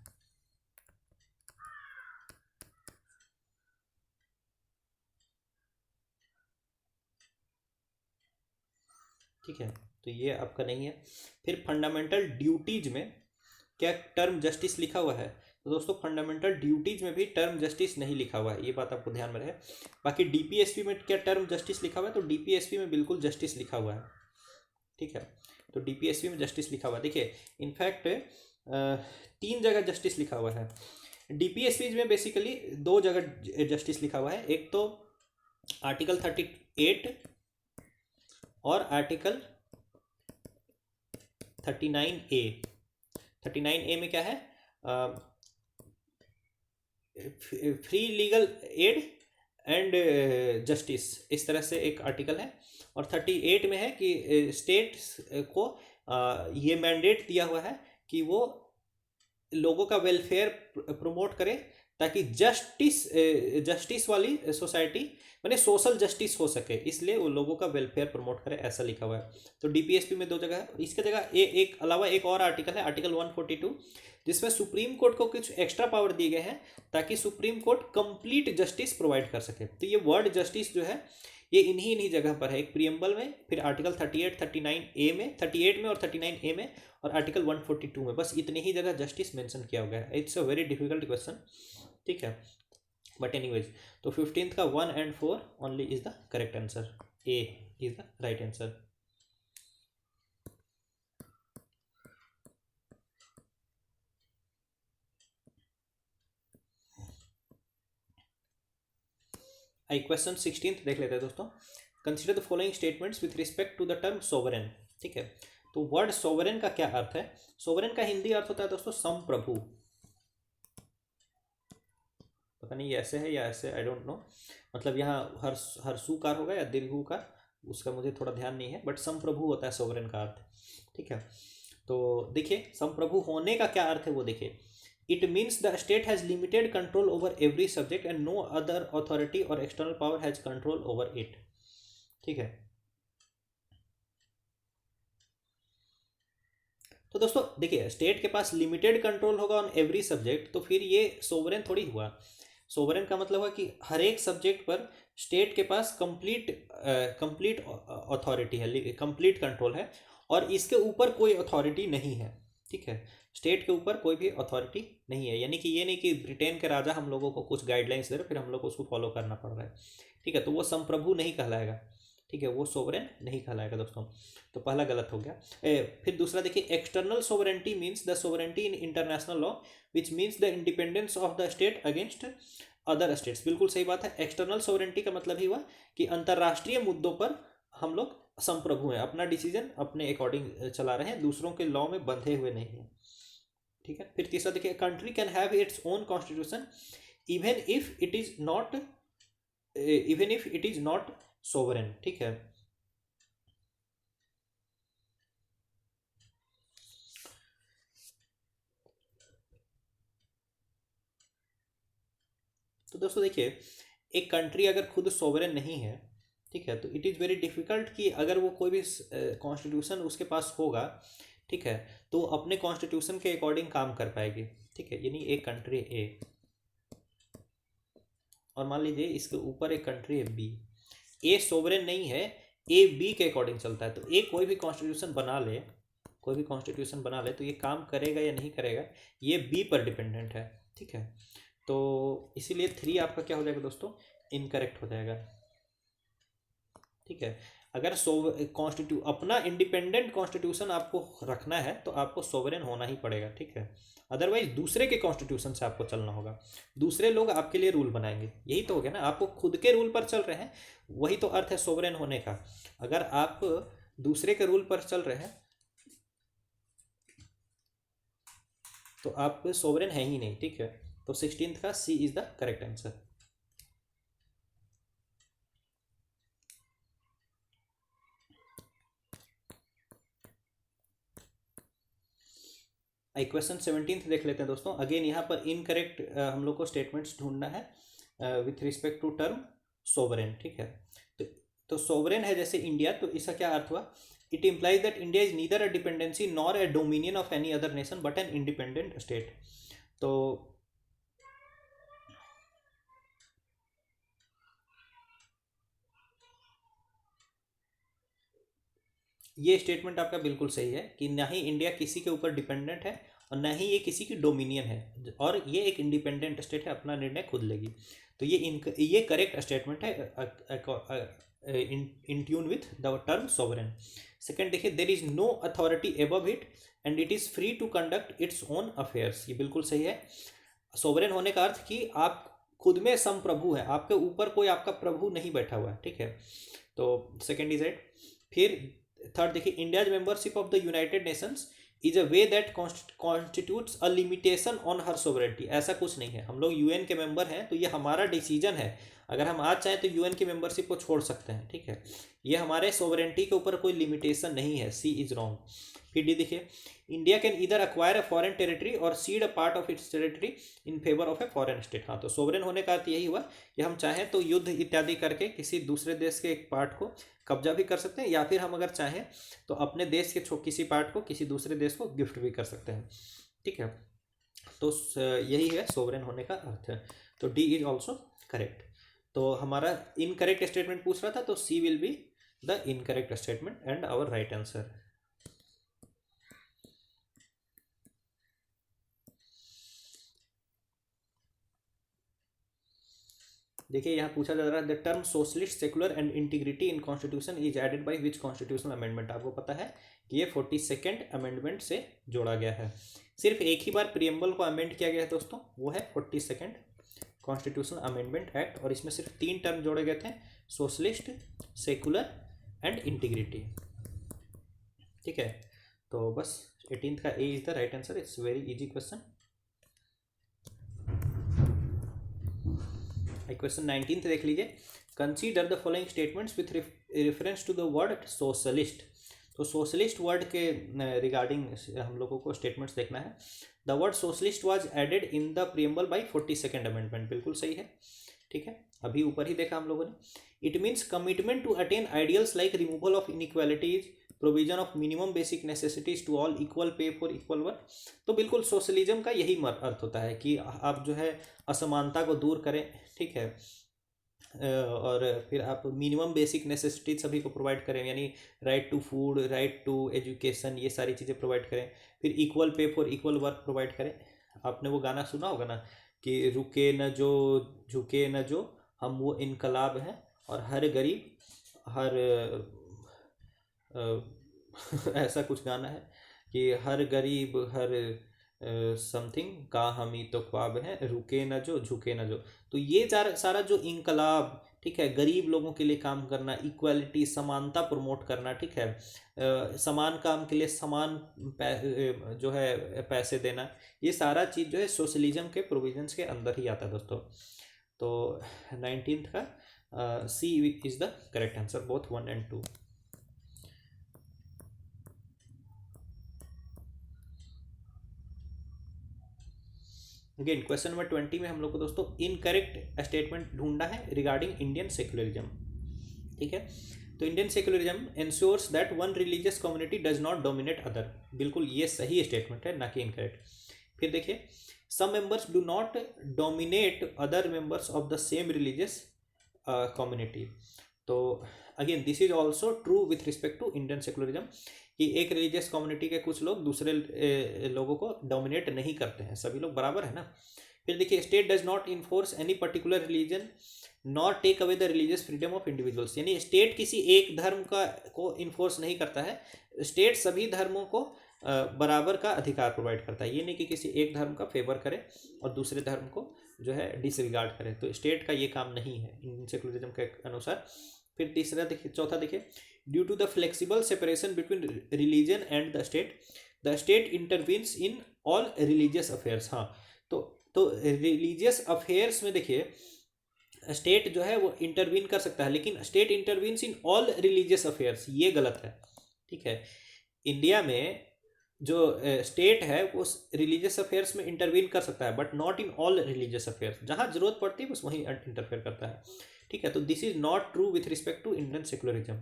ठीक है, तो ये आपका नहीं है. फिर फंडामेंटल ड्यूटीज में क्या टर्म जस्टिस लिखा हुआ है. तो दोस्तों फंडामेंटल ड्यूटीज में भी टर्म जस्टिस नहीं लिखा हुआ है, ये बात आपको ध्यान में रहे. बाकी डीपीएसपी में क्या टर्म जस्टिस लिखा हुआ है. तो डीपीएसपी में बिल्कुल जस्टिस लिखा हुआ है. ठीक है, तो डीपीएसपी में जस्टिस लिखा हुआ है. देखिए इनफैक्ट 3 जगह जस्टिस लिखा हुआ है. डीपीएसपी में बेसिकली 2 जगह जस्टिस लिखा हुआ है. एक तो आर्टिकल 38 और आर्टिकल 39A. 39A में क्या है, free legal add and justice, इस तरह से एक आर्टिकल है. और 38 में है कि स्टेट को ये मैंडेट दिया हुआ है कि वो लोगों का वेलफेयर प्रमोट करे ताकि जस्टिस वाली सोसाइटी माने सोशल जस्टिस हो सके, इसलिए वो लोगों का वेलफेयर प्रमोट करे, ऐसा लिखा हुआ है. तो डीपीएसपी में 2 जगह है. इसके जगह एक अलावा एक और आर्टिकल है, आर्टिकल 142, जिसमें सुप्रीम कोर्ट को कुछ एक्स्ट्रा पावर दिए गए हैं ताकि supreme court complete justice provide कर सके. तो ये वर्ड जस्टिस जो है ये इन्हीं जगह पर है. एक प्रियम्बल में, फिर आर्टिकल 38, 39A में, 38 में और 39A में, और आर्टिकल 142 में. बस इतनी ही जगह जस्टिस मेंशन किया गया है. It's a very difficult question. ठीक है, बट एनीवेज, तो 15th का 1 and 4 only is the correct answer. A is the right answer. I question 16th देख लेते हैं दोस्तों. Consider the following statements with respect to the term sovereign. ठीक है, तो वर्ड सोवरेन का क्या अर्थ है. सोवरेन का हिंदी अर्थ होता है दोस्तों संप्रभु. पता नहीं ये ऐसे है या ऐसे, आई डोंट नो. मतलब यहाँ हर सुकार होगा या दीर्घुकार, उसका मुझे थोड़ा ध्यान नहीं है, बट संप्रभु होता है सोवरेन का अर्थ. ठीक है, तो देखिए संप्रभु होने का क्या अर्थ है वो देखिए. It means the state has limited control over every subject and no other authority और external power has control over it. ठीक है, तो दोस्तों देखिए स्टेट के पास लिमिटेड कंट्रोल होगा ऑन एवरी सब्जेक्ट, तो फिर ये सोवरेन थोड़ी हुआ. सोवरेन का मतलब है कि हर एक सब्जेक्ट पर स्टेट के पास कंप्लीट अथॉरिटी है, कंप्लीट कंट्रोल है, और इसके ऊपर कोई अथॉरिटी नहीं है. ठीक है, स्टेट के ऊपर कोई भी अथॉरिटी नहीं है. यानी कि ये नहीं कि ब्रिटेन के राजा हम लोगों को कुछ गाइडलाइंस दे रहे फिर हम लोग को उसको फॉलो करना पड़ रहा है. ठीक है, तो वो संप्रभु नहीं कहलाएगा. ठीक है, वो सोवरेन नहीं कहलाएगा दोस्तों. तो पहला गलत हो गया. फिर दूसरा देखिए, external sovereignty means the sovereignty in international law which means the independence of the state against other states. बिल्कुल सही बात है. एक्सटर्नल सोवरेंटी का मतलब ही हुआ कि अंतर्राष्ट्रीय मुद्दों पर हम लोग संप्रभु हैं, अपना डिसीजन अपने अकॉर्डिंग चला रहे हैं, दूसरों के लॉ में बंधे हुए नहीं हैं. ठीक है, फिर तीसरा देखिए, country can have its own constitution even if it is not sovereign. ठीक है, तो दोस्तों देखिए, एक कंट्री अगर खुद सोवरेन नहीं है, ठीक है, तो इट इज़ वेरी डिफ़िकल्ट कि अगर वो कोई भी कॉन्स्टिट्यूशन उसके पास होगा, ठीक है, तो वो अपने कॉन्स्टिट्यूशन के अकॉर्डिंग काम कर पाएगी, ठीक है। यानी एक कंट्री ए, और मान लीजिए इसके ऊपर एक कंट्री है बी। ए सोवरेन नहीं है, ए बी के अकॉर्डिंग चलता है। तो ए कोई भी कॉन्स्टिट्यूशन बना ले, कोई भी कॉन्स्टिट्यूशन बना ले, तो ये काम करेगा या नहीं करेगा, ये बी पर डिपेंडेंट है, ठीक है। तो इसीलिए 3 आपका क्या हो जाएगा दोस्तों, इनकरेक्ट हो जाएगा, ठीक है। अगर अपना इंडिपेंडेंट कॉन्स्टिट्यूशन आपको रखना है तो आपको सोवरेन होना ही पड़ेगा, ठीक है। अदरवाइज दूसरे के कॉन्स्टिट्यूशन से आपको चलना होगा, दूसरे लोग आपके लिए रूल बनाएंगे। यही तो हो गया ना, आपको खुद के रूल पर चल रहे हैं, वही तो अर्थ है सोवरेन होने का। अगर आप दूसरे के रूल पर चल रहे हैं तो आप सोवरेन है ही नहीं, ठीक है। तो 16th का C is the correct answer. Question 17th देख लेते हैं दोस्तों। अगेन यहाँ पर इनकरेक्ट हम लोग को स्टेटमेंट्स ढूंढना है with respect to term sovereign, ठीक है। तो सोवरेन है जैसे इंडिया, तो इसका क्या अर्थ हुआ, it implies that India is neither a dependency nor a dominion of any other nation but an independent state. तो ये स्टेटमेंट आपका बिल्कुल सही है कि ना ही इंडिया किसी के ऊपर डिपेंडेंट है और ना ही ये किसी की डोमिनियन है, और ये एक इंडिपेंडेंट स्टेट है, अपना निर्णय खुद लेगी। तो ये करेक्ट स्टेटमेंट है in tune with the term sovereign. Second देखिए, there is no authority above it and it is free to conduct its own affairs. ये बिल्कुल सही है। सोवरेन होने का अर्थ कि आप खुद में संप्रभु है, आपके ऊपर कोई आपका प्रभु नहीं बैठा हुआ है, ठीक है। तो सेकंड इज राइट। फिर थर्ड देखिए, India's membership of the United Nations is a way that constitutes a limitation on her sovereignty. ऐसा कुछ नहीं है, हम लोग यूएन के मेंबर हैं तो ये हमारा डिसीजन है, अगर हम आज चाहें तो यूएन की मेंबरशिप को छोड़ सकते हैं, ठीक है। ये हमारे सोवरेनिटी के ऊपर कोई लिमिटेशन नहीं है। सी इज रॉन्ग। फिर डी देखिए, इंडिया कैन इधर अक्वायर अ फॉरेन टेरिटरी और seed a part of its territory in favour of a foreign state. हाँ, तो सोवरेन होने का अर्थ यही हुआ कि हम चाहें तो युद्ध इत्यादि करके किसी दूसरे देश के एक पार्ट को कब्जा भी कर सकते हैं, या फिर हम अगर चाहें तो अपने देश के किसी पार्ट को किसी दूसरे देश को गिफ्ट भी कर सकते हैं, ठीक है। तो यही है सोवरेन होने का अर्थ है। तो डी इज ऑल्सो करेक्ट। तो हमारा इनकरेक्ट स्टेटमेंट पूछ रहा था, तो C will be the incorrect statement and our right answer. देखिए यहाँ पूछा जा रहा है, the term socialist secular and integrity in constitution is added by which constitutional amendment. आपको पता है कि ये 42nd अमेंडमेंट से जोड़ा गया है। सिर्फ एक ही बार प्रियम्बल को अमेंड किया गया है दोस्तों, वो है 42nd कॉन्स्टिट्यूशनल अमेंडमेंट एक्ट, और इसमें सिर्फ 3 टर्म जोड़े गए थे, सोशलिस्ट, सेकुलर एंड इंटीग्रिटी, ठीक है। तो बस 18th का A is the right answer. It's very easy question. Question 19th देख लीजिए, consider the following statements with reference to the word socialist. तो सोशलिस्ट वर्ड के रिगार्डिंग हम लोगों को स्टेटमेंट्स देखना है। The word socialist was added in the preamble by 42nd amendment, बिल्कुल सही है, ठीक है। अभी ऊपर ही देखा हम लोगों ने। It means commitment to attain ideals like removal of inequalities, provision of minimum basic necessities to all, equal pay for equal work. तो बिल्कुल सोशलिज्म का यही अर्थ होता है कि आप जो है असमानता को दूर करें, ठीक है, और फिर आप मिनिमम बेसिक नेसेसिटीज सभी को प्रोवाइड करें, यानी right to food, right to education, ये सारी चीज़ें प्रोवाइड करें। फिर equal pay for equal work provide करें। आपने वो गाना सुना होगा ना कि रुके न जो झुके न जो, हम वो इनकलाब हैं, और हर गरीब हर ऐसा कुछ गाना है कि हर गरीब हर समथिंग का हम ही तो ख्वाब है, रुके न जो झुके न जो। तो ये सारा जो इनकलाब, ठीक है, गरीब लोगों के लिए काम करना, इक्वालिटी, समानता प्रमोट करना, ठीक है, समान काम के लिए समान जो है पैसे देना, ये सारा चीज़ जो है सोशलिज्म के प्रोविजंस के अंदर ही आता है दोस्तों। तो 19th का C is the correct answer, both 1 and 2। Again question number 20 में हम लोग को दोस्तों इनकरेक्ट स्टेटमेंट ढूंढना है रिगार्डिंग इंडियन सेक्युलरिज्म। ठीक है, तो Indian secularism ensures that one religious community does not dominate other. बिल्कुल ये सही स्टेटमेंट है, ना कि इनकरेक्ट। फिर देखिए, some members do not dominate other members of the same religious community. तो again this is also true with respect to Indian secularism, कि एक रिलीजियस कम्युनिटी के कुछ लोग दूसरे लोगों को डोमिनेट नहीं करते हैं, सभी लोग बराबर है ना। फिर देखिए, state does not enforce any particular religion not take away the religious freedom of individuals. यानी स्टेट किसी एक धर्म का को इन्फोर्स नहीं करता है, स्टेट सभी धर्मों को बराबर का अधिकार प्रोवाइड करता है। ये नहीं कि किसी एक धर्म का फेवर करे और दूसरे धर्म को जो है डिसरिगार्ड करे, तो स्टेट का ये काम नहीं है इंडियन सेक्युलरिज्म के अनुसार। फिर तीसरा देखिए, चौथा देखिए, due to the flexible separation between religion and the state intervenes in all religious affairs. हाँ, तो रिलीजियस अफेयर्स में देखिए स्टेट जो है वो इंटरवीन कर सकता है, लेकिन state intervenes in all religious affairs, ये गलत है। ठीक है, इंडिया में जो स्टेट है वो रिलीजियस अफेयर्स में इंटरवीन कर सकता है, but not in all religious affairs. जहाँ जरूरत पड़ती है बस वहीं इंटरफेयर करता है। ठीक है, तो this is not true with respect to Indian secularism.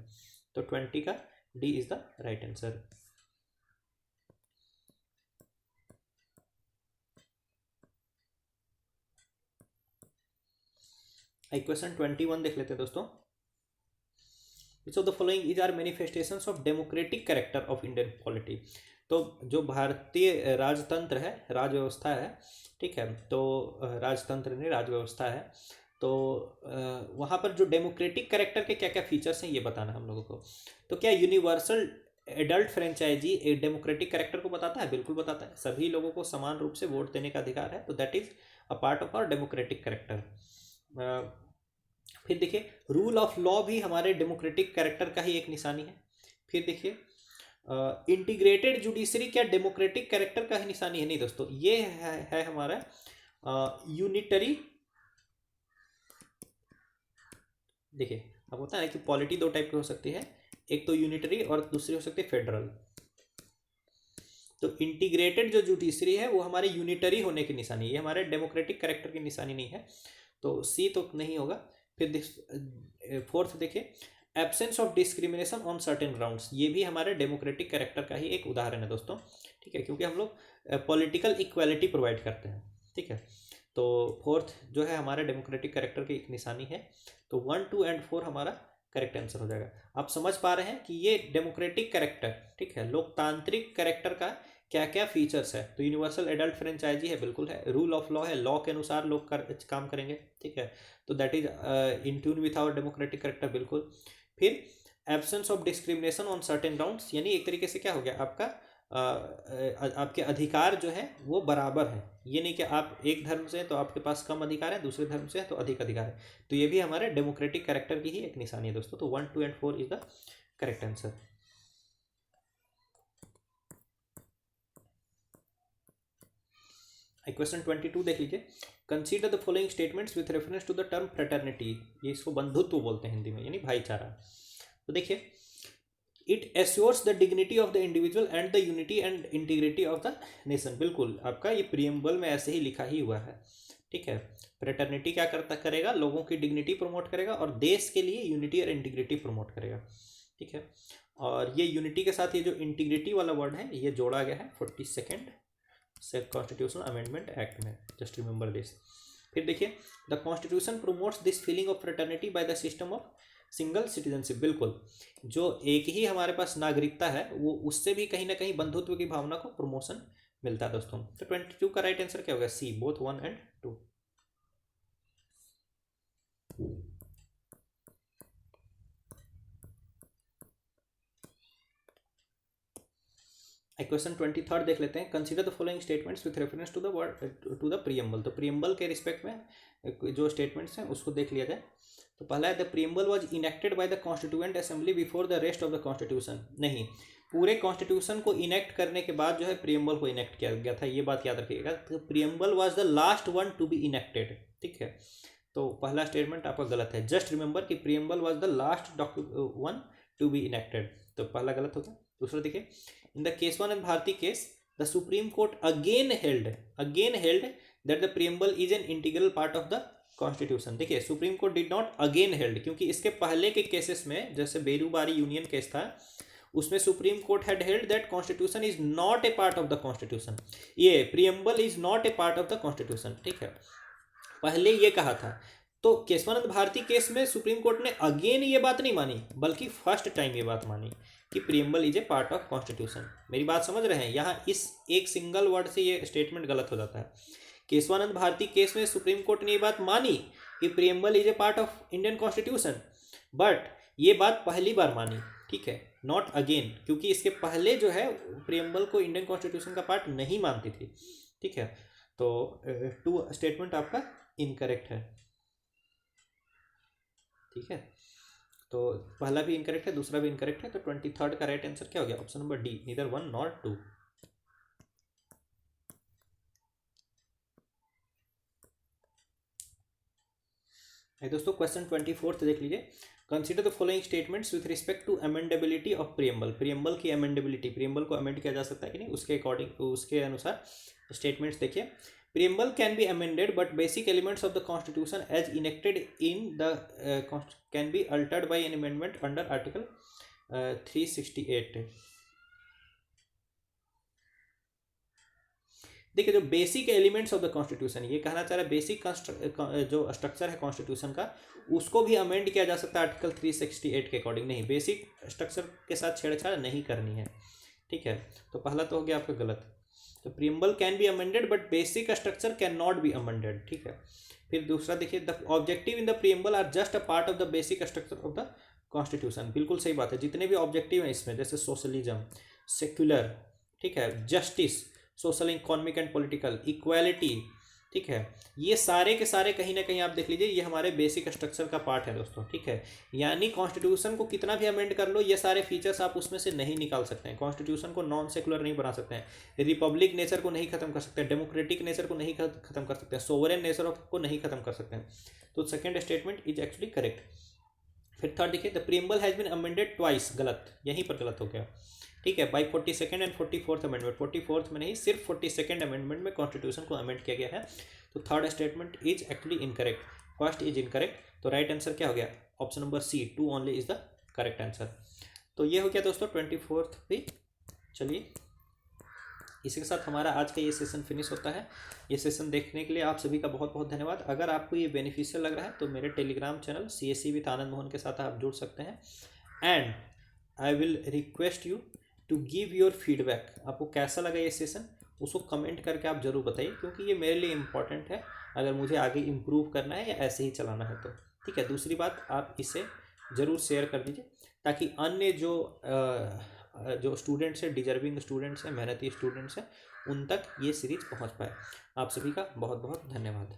तो 20 का D is the right answer. Question 21 देख लेते हैं दोस्तों। Which of the following is are manifestations of democratic character of Indian polity. तो जो भारतीय राजतंत्र है, राज व्यवस्था है, ठीक है, तो राजतंत्र नहीं राज व्यवस्था है, तो वहाँ पर जो डेमोक्रेटिक कैरेक्टर के क्या क्या फीचर्स हैं ये बताना हम लोगों को। तो क्या यूनिवर्सल एडल्ट फ्रेंचाइजी एक डेमोक्रेटिक कैरेक्टर को बताता है? बिल्कुल बताता है। सभी लोगों को समान रूप से वोट देने का अधिकार है, तो that is a part of our democratic character. फिर देखिए, रूल ऑफ लॉ भी हमारे डेमोक्रेटिक कैरेक्टर का ही एक निशानी है। फिर देखिए, इंटीग्रेटेड जुडिशरी क्या डेमोक्रेटिक कैरेक्टर का ही निशानी है? नहीं दोस्तों, ये है हमारा यूनिटरी। देखिए, अब होता है कि पॉलिटी दो टाइप की हो सकती है, एक तो यूनिटरी और दूसरी हो सकती है फेडरल। तो इंटीग्रेटेड जो जुडिशरी है वो हमारे यूनिटरी होने की निशानी है, ये हमारे डेमोक्रेटिक कैरेक्टर की निशानी नहीं है, तो सी तो नहीं होगा। फिर फोर्थ देखिए, absence of discrimination on certain grounds, ये भी हमारे डेमोक्रेटिक कैरेक्टर का ही एक उदाहरण है दोस्तों। ठीक है, क्योंकि हम लोग पॉलिटिकल इक्वालिटी प्रोवाइड करते हैं। ठीक है, तो फोर्थ जो है हमारे डेमोक्रेटिक कैरेक्टर की एक निशानी है। तो 1, 2 एंड 4 हमारा करेक्ट आंसर हो जाएगा। आप समझ पा रहे हैं कि ये डेमोक्रेटिक कैरेक्टर, ठीक है, लोकतांत्रिक कैरेक्टर का क्या क्या फीचर्स है। तो यूनिवर्सल एडल्ट फ्रेंचाइजी है, बिल्कुल है। रूल ऑफ लॉ है, लॉ के अनुसार लोग काम करेंगे। ठीक है, तो that is in tune with our democratic character, बिल्कुल। फिर absence of discrimination on certain grounds, यानी एक तरीके से क्या हो गया आपका, आपके अधिकार जो है वो बराबर है। ये नहीं कि आप एक धर्म से हैं तो आपके पास कम अधिकार है, दूसरे धर्म से है तो अधिक अधिकार है। तो ये भी हमारे डेमोक्रेटिक कैरेक्टर की ही एक निशानी है दोस्तों। तो 1, 2 and 4 is the correct answer. Question 22 देख लीजिए। Consider the following statements with reference to the term fraternity, ये इसको बंधुत्व बोलते हैं हिंदी में, यानी भाईचारा। तो देखिए, it assures the dignity of the individual and the unity and integrity of the nation. बिल्कुल, आपका ये प्रीएम्बल में ऐसे ही लिखा ही हुआ है। ठीक है, फ्रेटर्निटी क्या करेगा, लोगों की डिग्निटी प्रमोट करेगा और देश के लिए यूनिटी और इंटीग्रिटी प्रमोट करेगा। ठीक है, और ये यूनिटी के साथ ये जो इंटीग्रिटी वाला वर्ड है ये जोड़ा गया है 42nd कॉन्स्टिट्यूशनल अमेंडमेंट एक्ट में, जस्ट रिमेंबर दिस। फिर देखिए, the constitution promotes this feeling of fraternity by the system of single citizenship. बिल्कुल, जो एक ही हमारे पास नागरिकता है वो उससे भी कहीं ना कहीं बंधुत्व की भावना को प्रमोशन मिलता है दोस्तों। तो 22 का राइट आंसर क्या होगा? सी, बोथ 1 एंड 2। क्वेश्चन 23 देख लेते हैं। Consider the following statements with reference to the word to the preamble. तो प्रीएम्बल के रिस्पेक्ट में जो स्टेटमेंट्स हैं उसको देख लिया जाए। तो पहला है, the preamble was enacted by the constituent assembly before the rest of the constitution. नहीं, पूरे कॉन्स्टिट्यूशन को इनेक्ट करने के बाद जो है प्रीएम्बल को इनेक्ट किया गया था, ये बात याद रखिएगा। तो preamble was the last one to be enacted. ठीक है, तो पहला स्टेटमेंट आपका गलत है। जस्ट रिमेंबर कि preamble was the last one to be enacted, तो पहला गलत होता है। दूसरा देखिए, in the case 1 and Bharati case the Supreme Court again held that the preamble is an integral part of the constitution. देखिए Supreme Court did not again held, क्योंकि इसके पहले के केसेस में जैसे बेरूबारी यूनियन केस था उसमें supreme court had held that constitution is not a part of the constitution, ये preamble is not a part of the constitution. ठीक है, पहले ये कहा था। तो केशवानंद भारती केस में सुप्रीम कोर्ट ने अगेन ये बात नहीं मानी, बल्कि फर्स्ट टाइम ये बात मानी कि preamble is a part of constitution. मेरी बात समझ रहे हैं? यहाँ इस एक सिंगल वर्ड से ये स्टेटमेंट गलत हो जाता है। केशवानंद भारती केस में सुप्रीम कोर्ट ने ये बात मानी कि preamble is a part of Indian constitution, but ये बात पहली बार मानी। ठीक है, नॉट अगेन, क्योंकि इसके पहले जो है प्रियम्बल को इंडियन कॉन्स्टिट्यूशन का पार्ट नहीं मानती थी। ठीक है, तो टू स्टेटमेंट आपका इनकरेक्ट है। ठीक है, तो पहला भी इनकरेक्ट है, दूसरा भी इनकरेक्ट है, तो 23rd का राइट आंसर क्या हो गया? Option number D, neither 1 nor 2। दोस्तों क्वेश्चन 24th देख लीजिए। Consider the following statements with respect to amendability of preamble. Preamble की अमेंडेबिलिटी, प्रियम्बल को अमेंड किया जा सकता है कि नहीं, उसके अकॉर्डिंग उसके अनुसार स्टेटमेंट्स देखिए। Preamble can be amended but basic elements of the constitution as enacted in the can be altered by an amendment under article 368। देखिए जो basic elements of the constitution, ये कहना चाह रहा है बेसिक जो स्ट्रक्चर है कॉन्स्टिट्यूशन का उसको भी अमेंड किया जा सकता है आर्टिकल 368 के अकॉर्डिंग। नहीं, बेसिक स्ट्रक्चर के साथ छेड़छाड़ नहीं करनी है। ठीक है, तो पहला तो हो गया आपका गलत। तो preamble can be amended but basic structure can not be amended. ठीक है, फिर दूसरा देखिए, the objective in the preamble are just a part of the basic structure of the constitution. बिल्कुल सही बात है, जितने भी ऑब्जेक्टिव हैं इसमें, जैसे सोशलिज्म, सेक्युलर, ठीक है, justice, social economic and political, equality, ठीक है, ये सारे के सारे कहीं ना कहीं आप देख लीजिए ये हमारे बेसिक स्ट्रक्चर का पार्ट है दोस्तों। ठीक है, यानी कॉन्स्टिट्यूशन को कितना भी अमेंड कर लो, ये सारे फीचर्स आप उसमें से नहीं निकाल सकते हैं। कॉन्स्टिट्यूशन को नॉन सेकुलर नहीं बना सकते हैं, रिपब्लिक नेचर को नहीं खत्म कर सकते हैं, डेमोक्रेटिक नेचर को नहीं खत्म कर सकते हैं, सोवरेन नेचर को नहीं खत्म कर सकते हैं। तो second statement is actually correct. फिर थर्ड देखिए, the preamble has been amended twice, गलत, यहीं पर गलत हो गया। ठीक है, by 42nd and 44th amendment, 44th में नहीं, सिर्फ 42nd अमेंडमेंट में कॉन्स्टिट्यूशन को अमेंड किया गया है। तो third statement is actually incorrect, first is incorrect. तो राइट आंसर क्या हो गया? Option number C, 2 only is the correct answer. तो ये हो गया दोस्तों 24th भी। चलिए, इसी के साथ हमारा आज का ये सेशन फिनिश होता है। ये सेशन देखने के लिए आप सभी का बहुत बहुत धन्यवाद। अगर आपको ये बेनिफिशियल लग रहा है तो मेरे Telegram channel CSE with Anand Mohan के साथ आप जुड़ सकते हैं। And I will request you to give your feedback. आपको कैसा लगा ये सेशन, उसको कमेंट करके आप ज़रूर बताइए, क्योंकि ये मेरे लिए इम्पॉर्टेंट है अगर मुझे आगे इम्प्रूव करना है या ऐसे ही चलाना है तो। ठीक है, दूसरी बात, आप इसे ज़रूर शेयर कर दीजिए ताकि अन्य जो स्टूडेंट्स हैं, डिजर्विंग स्टूडेंट्स हैं, मेहनती स्टूडेंट्स हैं, उन तक ये सीरीज पहुंच पाए। आप सभी का बहुत बहुत धन्यवाद।